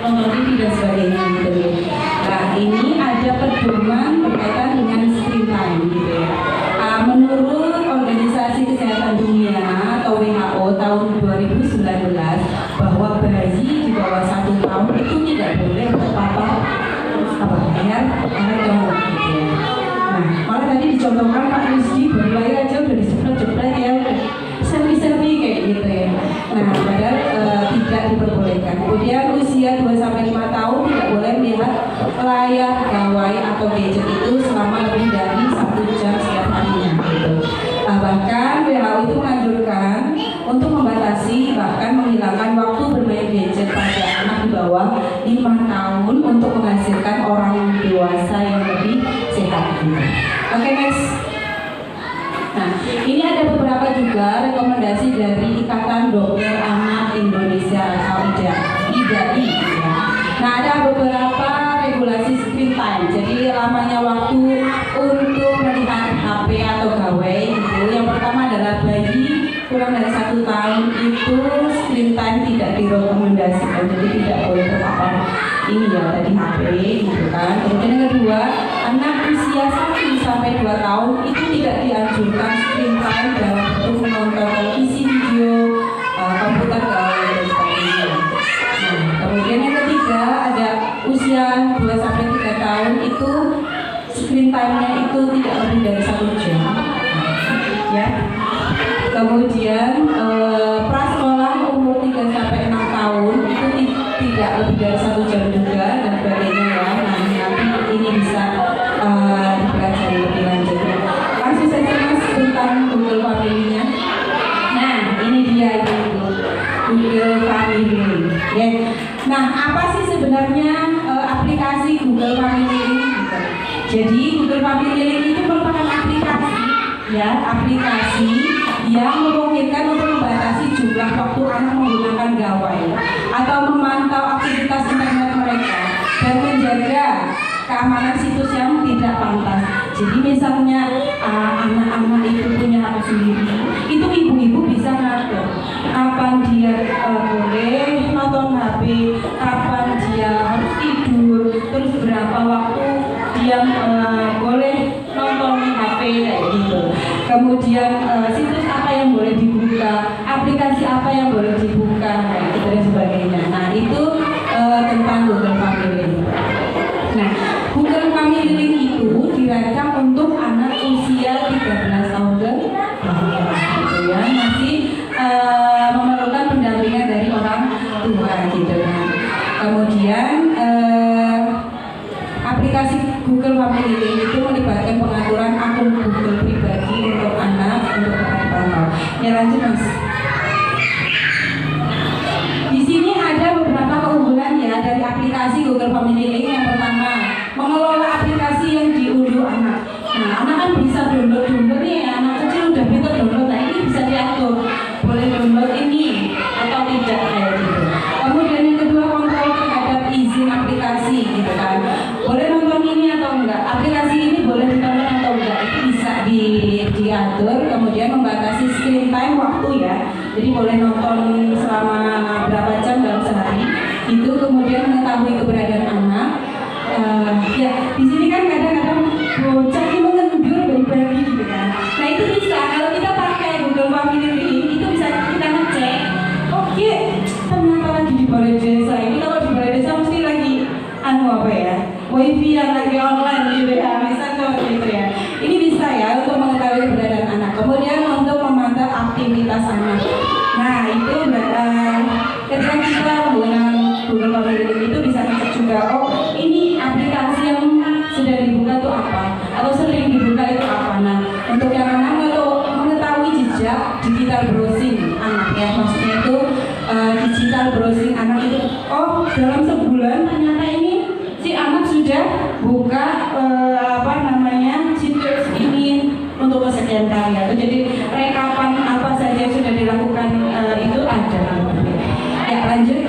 nonton TV dan sebagainya gitu. Nah ini ada pedoman berkaitan dengan screen time gitu ya. Menurut Organisasi Kesehatan Dunia atau WHO tahun 2019 bahwa bayi di bawah 1 tahun itu tidak boleh terpapar layar kamu gitu ya. Nah malah tadi dicontohkan Pak Rizdi baru lahir aja udah dijeprek ya, selfie kayak gitu ya. Nah padahal tidak diperbolehkan. Kemudian usia 2-5 tahun tidak boleh melihat layar gawai atau gadget itu selama lebih dari 1 jam setiap harinya gitu. Bahkan WHO itu menganjurkan untuk membatasi bahkan menghilangkan waktu bermain gadget pada anak di bawah 5 tahun untuk menghasilkan orang dewasa yang lebih sehat gitu. Oke next. Nah, ini ada beberapa juga rekomendasi dari Ikatan Dokter Anak Indonesia atau IDAI ya. Nah, ada beberapa regulasi screen time. Jadi lamanya waktu untuk melihat HP atau gawai gitu. Yang pertama adalah bayi kurang dari 1 tahun itu screen time tidak direkomendasikan. Jadi tidak boleh terpapar ini ya tadi HP gitu kan. Kemudian yang kedua, anak usia 1-2 tahun itu tidak dianjurkan screen time dalam bentuk menonton televisi, video, komputer dan sebagainya. Nah, kemudian yang ketiga ada usia 2-3 tahun itu screen time-nya itu tidak lebih dari 1 jam. Ya. Kemudian prasekolah umur 3-6 tahun itu tidak lebih dari 1 jam juga dan sebagainya ya. Nanti ini bisa dipelajari lebih lanjut. Langsung saja Mas tentang Google Family-nya. Nah ini dia itu Google Family. Ya. Nah apa sih sebenarnya aplikasi Google Family? Jadi Google Family itu merupakan aplikasi yang memungkinkan untuk membatasi jumlah waktu anak menggunakan gawai atau memantau aktivitas internet mereka dan menjaga keamanan situs yang tidak pantas. Jadi misalnya anak-anak itu punya HP sendiri, itu ibu-ibu bisa ngatur kapan dia boleh nonton HP, kapan dia harus tidur, terus berapa waktu dia boleh nonton HP kayak gitu. Kemudian situs apa yang boleh dibuka, aplikasi apa yang boleh dibuka, kayak gitu dan sebagainya. Nah itu tentang Google Family. Nah Google Family Link itu dirancang untuk anak usia 13 tahun ke bawah, gitu ya, masih memerlukan pendampingan dari orang tua gitu kan. Kemudian aplikasi Google Family Link itu melibatkan pengaturan akun Google pribadi untuk anak untuk dapat dipantau. Ya lanjut Mas. Di sini ada beberapa keunggulan ya dari aplikasi Google Family Link. Yang pertama, mengelola aplikasi yang diunduh anak. Nah, anak kan bisa download nih, anak kecil udah pintar download. Nah, ini bisa diatur, boleh download ini atau tidak kayak gitu. Kemudian yang kedua, kontrol terhadap izin aplikasi gitu kan. Boleh nonton ini atau enggak? Aplikasi ini boleh ditonton atau enggak? Itu bisa diatur. Kemudian membatasi screen time waktu ya. Jadi boleh nonton selama berapa jam dalam sehari. Itu kemudian mengetahui keberadaan anak. Ya di sini kan kadang-kadang bocah ini mengendur bayi-bayi gitu kan. Nah itu bisa kalau kita pakai Google Family Link itu bisa kita ngecek. Oke, ternyata lagi di balai desa ini. Kalau di balai desa mesti lagi apa ya, wifi yang lagi online gitu ya, misalnya gitu ya. Ini bisa ya untuk mengetahui keberadaan anak. Kemudian untuk memantau aktivitas anak. Nah itu ketika kita menggunakan Google Family Link itu bisa ngecek juga, oh ini aplikasi yang sudah dibuka itu apa, atau sering dibuka itu apa. Nah untuk yang anak untuk mengetahui jejak digital browsing anak ya, maksudnya itu digital browsing anak itu, oh dalam sebulan ternyata ini si anak sudah buka situs ini untuk kesekian kali atau jadi rekapan apa saja yang sudah dilakukan itu ada. Ya lanjut.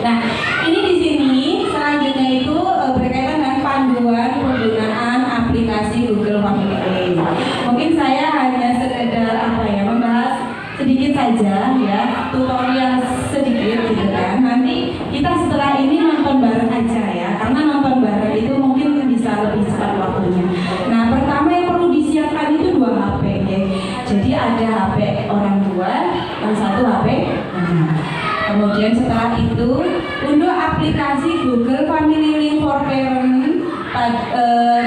Nah ini di sini selanjutnya itu berkaitan dengan panduan penggunaan aplikasi Google Family Link. Mungkin saya hanya sekedar membahas sedikit saja ya, tutorial sedikit gitu kan. Nanti kita setelah ini nonton bareng aja ya, karena nonton bareng itu mungkin bisa lebih cepat waktunya. Nah pertama yang perlu disiapkan itu 2 HP ya. Jadi ada HP orang tua, yang satu HP anak. Kemudian setelah itu unduh aplikasi Google Family Link for Parent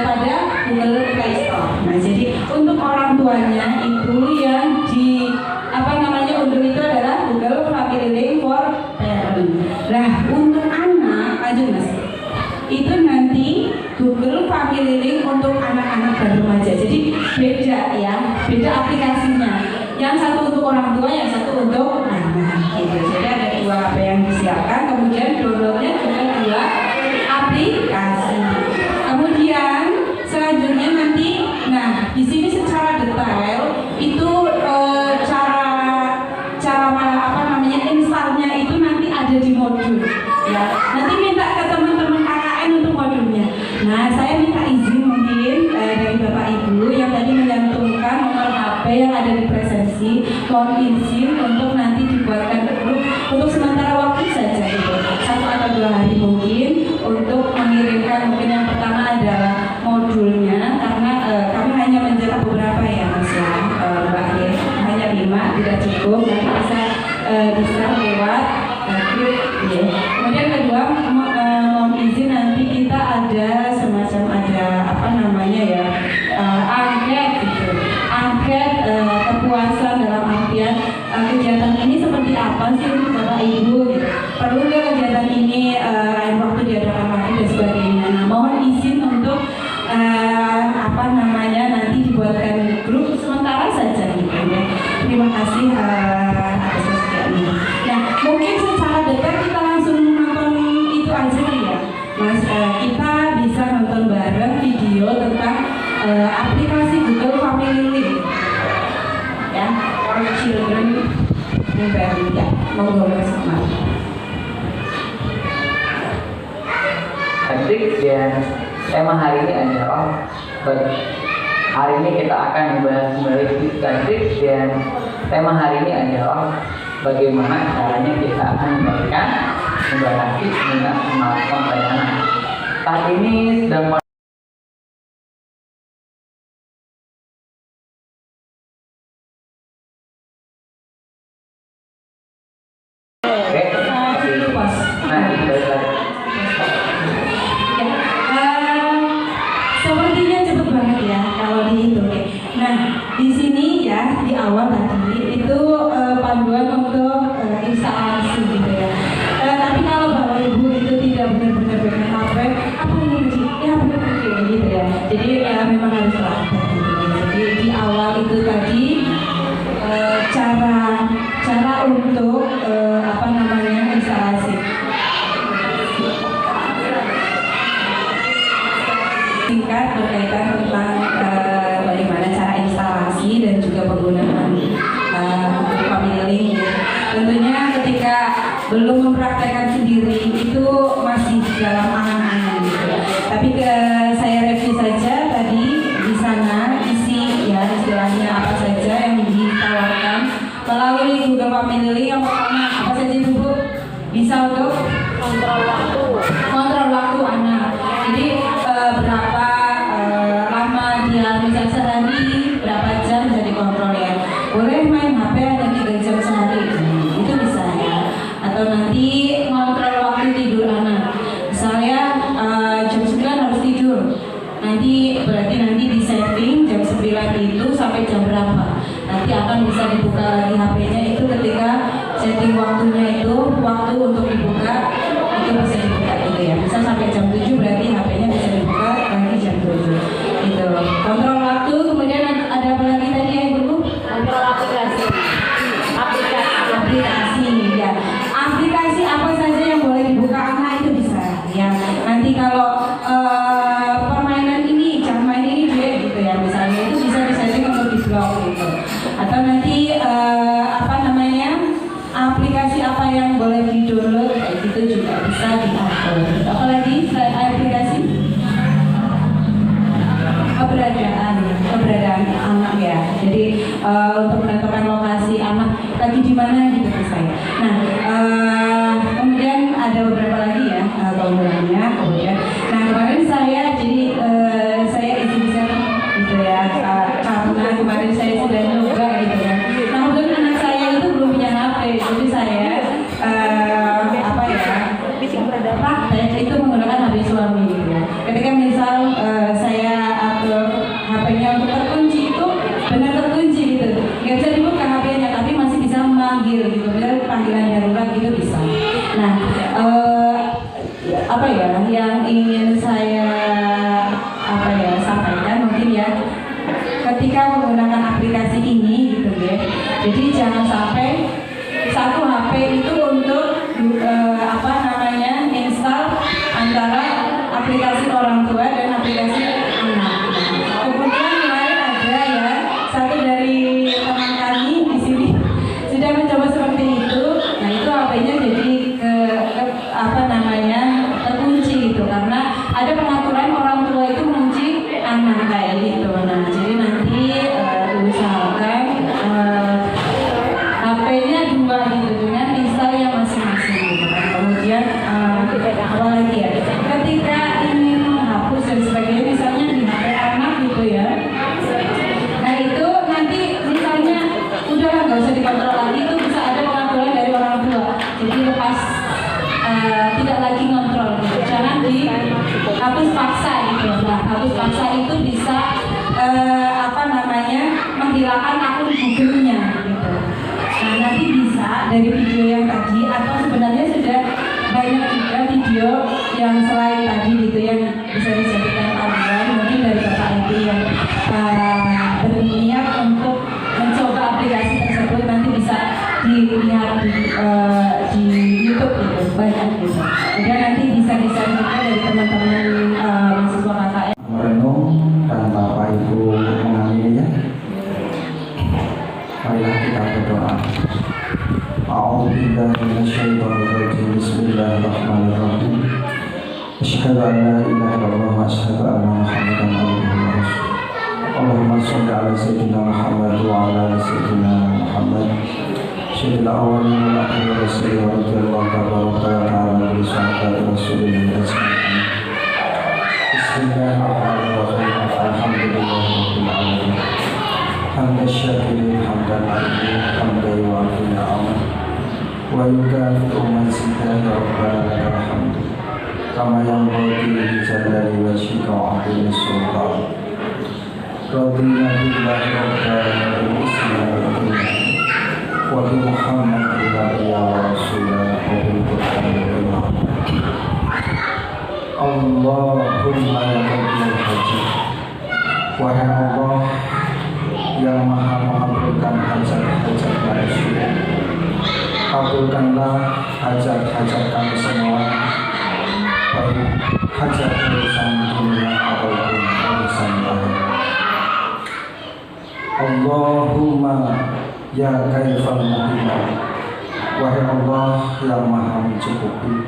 pada Google Play Store. Nah jadi untuk orang tuanya itu yang di unduh itu adalah Google Family Link for Parent. Nah untuk anak, lanjut Mas, itu nanti Google Family Link untuk anak-anak dan remaja. Jadi beda ya, beda aplikasinya. Yang satu untuk orang tua, yang satu untuk anak gitu. Jadi ada 2 HP yang disiapkan. Kemudian downloadnya juga 2 aplikasi. Kemudian selanjutnya nanti, nah di sini secara detail itu installnya itu nanti ada di modul ya. Nanti minta ke teman-teman KKN untuk modulnya. Nah saya minta izin mungkin dari Bapak Ibu yang tadi menyantumkan nomor HP yang ada di presensi, mohon izin untuk nanti dibuatkan grup untuk sementara waktu saja gitu, 1 atau 2 hari mungkin, untuk mengirimkan. Mungkin yang pertama adalah modulnya, karena kami hanya mencetak beberapa ya Mas ya, Mbak ya, hanya 5 tidak cukup, nanti bisa lewat grup ya. Kemudian kedua, mohon izin nanti kita ada semacam angket gitu, angket kepuasan dalam artian kegiatan ini seperti apa sih untuk Bapak Ibu gitu. Perlu nggak kegiatan ini lain waktu diadakan lagi dan sebagainya. Nah mohon izin untuk nanti dibuatkan grup sementara saja gitu ya. Terima kasih atas kesediaannya. Nah mungkin secara detail kita langsung nonton itu aja ya Mas. Kita bisa nonton bareng video tentang aplikasi Google Family Link ya, for children yang baru ya. Monggo Mas Umar. Adik dan tema hari ini adalah hari ini kita akan membahas kembali tips dan tema hari ini adalah bagaimana caranya kita akan membatasi penggunaan smartphone pada anak. Saat ini sedang sepertinya cepet banget ya kalau dihitung. Nah di sini ya di awal tadi itu panduan untuk instalasi gitu ya. Tapi kalau Bapak Ibu Jadi memang harus telaten gitu. Jadi di awal itu tadi cara untuk apa namanya instalasi singkat berkaitan tentang bagaimana cara instalasi dan juga penggunaan family link. Tentunya ketika belum mempraktekkan sendiri itu masih dalam angan-angan gitu. Tapi saya review saja tadi di sana isi ya istilahnya apa saja yang ditawarkan melalui Google Family Link. Yang pertama apa saja Bu? Bisa untuk kontrol waktu anak. Jadi berapa lama dia misal sehari berapa jam bisa dikontrol ya. Boleh main HP hanya 3 jam sehari itu bisa ya. Atau nanti ngontrol waktu tidur anak. Misalnya jam 9 harus tidur. Berarti nanti di setting jam 9 itu sampai jam berapa. Nanti akan bisa dibuka lagi HP-nya itu ketika setting waktunya itu waktu untuk dibuka itu bisa dibuka gitu ya. Bisa sampai jam 7 berarti HP-nya bisa dibuka lagi jam 7. Gitu. Kontrol waktu, kemudian ada apa lagi tadi ya Ibu? Kontrol aplikasi Ya. Aplikasi apa saja yang boleh dibuka anak itu bisa ya. Nanti kalau permainan ini jangan main ini deh gitu ya misalnya itu bisa disetting untuk di blok gitu. Atau nanti apa namanya aplikasi apa yang boleh di download kayak gitu juga bisa diatur. Apalagi selain aplikasi keberadaan anak ya. Jadi untuk menentukan lokasi anak lagi di mana gitu bisa ya. Nah kemudian ada beberapa lagi ya keunggulannya kemudian. Nah kemarin saya saya izinkan gitu ya karena kemarin saya sudah nyoba gitu ya. Nah kemudian anak saya itu belum punya HP, jadi saya apa ya praktek itu menggunakan HP suami gitu ya. Ketika misal saya atur HP-nya untuk terkunci itu benar terkunci gitu, nggak bisa dibuka HP-nya tapi masih bisa memanggil gitu, benar panggilan darurat gitu bisa. Nah apa ya yang ingin saya sampaikan mungkin ya ketika menggunakan aplikasi ini gitu ya. Jadi jangan sampai satu HP itu untuk apa namanya install antara aplikasi orang tua dan aplikasi anak. Kemudian kemarin ada ya satu dari teman kami di sini sudah mencoba seperti itu. Nah itu HP-nya jadi apa namanya terkunci gitu karena ada pengaturan orang tua itu mengunci anak kayak gitu. Nah jadi nanti usahakan HP-nya 2 gitu dengan installnya masing-masing gitu kan. Kemudian apa lagi ya ketika ingin menghapus dan sebagainya misalnya di HP anak gitu ya. Nah itu nanti misalnya udah nggak usah dikontrol lagi itu bisa ada pengaturan dari orang tua. Jadi lepas tidak lagi kontrol gitu. Jangan dihapus paksa gitu. Nah hapus paksa itu bisa apa namanya menghilangkan akun Google-nya gitu. Nah nanti bisa dari video yang tadi atau sebenarnya sudah banyak juga video yang selain tadi gitu yang bisa dijadikan panduan mungkin dari Bapak Ibu yang berniat untuk mencoba aplikasi tersebut nanti bisa dilihat di YouTube gitu banyak gitu. Kemudian nanti bisa di-share juga dari teman-teman mahasiswa KKN. Merenung dan Bapak Ibu mengamininya. Marilah kita berdoa. A'udzubillahi minasyaitonir rajim. Bismillahirrahmanirrahim. Asyhadu an la ilaha illallah wa asyhadu anna Muhammadan abduhu wa rasuluh. Allahumma shalli ala sayyidina Muhammad wa ala ali sayyidina Muhammad. Sayyidil awwalin wal akhirin wa radhiyallahu ta'ala bi sahabati Rasulillah. Bismillahirrahmanirrahim. Alhamdulillahirabbil alamin. Hamdan syakirin hamdan alimin hamdan yu'afi ni'amah wa yukafi'u mazidah ya rabbana lakal hamd kama yanbaghi li jalali wajhika wa 'azimi sultan. Radina billahi rabban wa bil islam wa bi Muhammadin nabiyya wa rasulah wa bil qur'anil karim. Allahumma ya rabbal hajj Wahai Allah yang maha mengabulkan hajat-hajat manusia, kabulkanlah hajat-hajat kami semua, baik hajat urusan dunia ataupun urusan akhirat. Allahumma ya kaifal muhimah, wahai Allah yang maha mencukupi,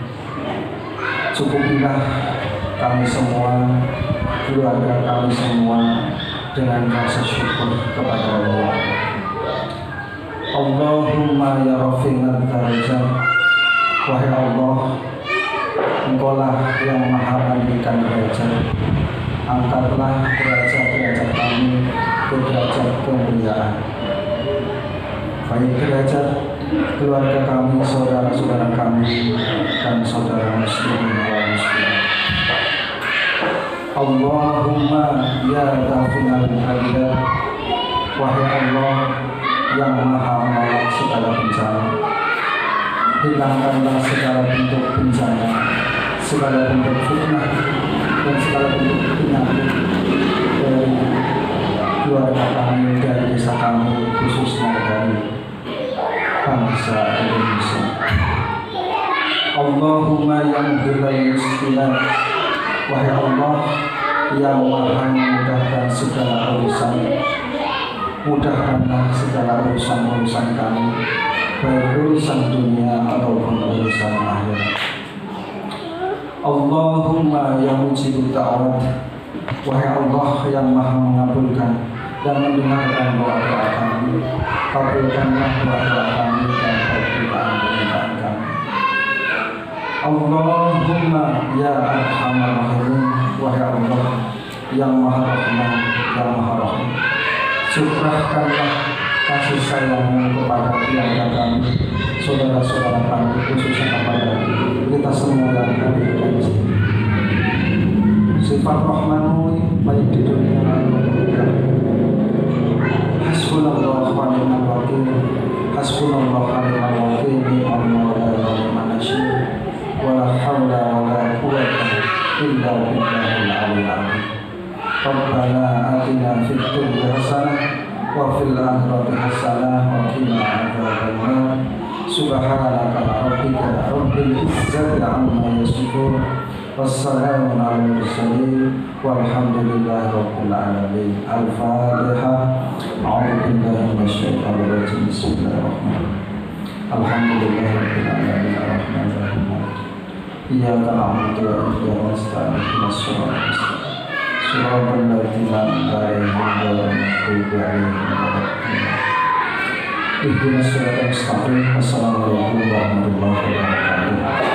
cukupilah kami semua, keluarga kami semua dengan rasa syukur kepada Allah. Allahumma ya rafi'al darajat, wahai Allah, Engkaulah yang maha meninggikan derajat, angkatlah derajat-derajat kami ke derajat kemuliaan, baik derajat keluarga kami, saudara-saudara kami, dan saudara muslimin wal muslimat. Allahumma ya dafi'al hadirat, wahai Allah yang maha menolak segala bencana, hilangkanlah segala bentuk bencana, segala bentuk fitnah, dan segala bentuk penyakit dari keluarga kami, dari desa kami, khususnya dari bangsa Indonesia. Allahumma yang hilal muskilat, wahai Allah yang maha memudahkan segala urusan, mudahkanlah segala urusan-urusan kami, baik urusan dunia ataupun urusan akhirat. Allahumma yang mujibud da'wat, wahai Allah yang maha mengabulkan dan mendengarkan doa-doa kami, kabulkanlah doa-doa kami dan permintaan-permintaan kami. Allahumma ya arhamar rahimin, wahai Allah yang maha rahman, yang maha rahim, curahkanlah kasih sayangmu kepada keluarga kami, saudara-saudara kami, khususnya kepada kita semua yang kami berjanji. Sifat rahmanmu baik di dunia dan di akhirat. Hasbunallah wa ni'mal wakil, hasbunallah wa ni'mal wakil, ni'mal mawla wa ni'mal nasir, wala hawla wala quwwata illa billahil aliyyil azim. Rabbana atina fid dunya hasanah wa fil akhirati hasanah wa qina adzabannar. Subhanaka rabbika rabbil izzati amma yasifun, wassalamun alal mursalin, walhamdulillahi rabbil alamin. Al-Fatihah. A'udzu billahi minasyaitonir rajim. Bismillahirrahmanirrahim. Alhamdulillahi rabbil alamin, arrahmanir rahim. Iyyaka na'budu wa iyyaka nasta'in. Ihdinas siratal mustaqim. Shiratal ladzina an'amta 'alaihim ghairil maghdubi 'alaihim waladdallin. Ihdinas siratal mustaqim. Wassalamualaikum warahmatullahi wabarakatuh.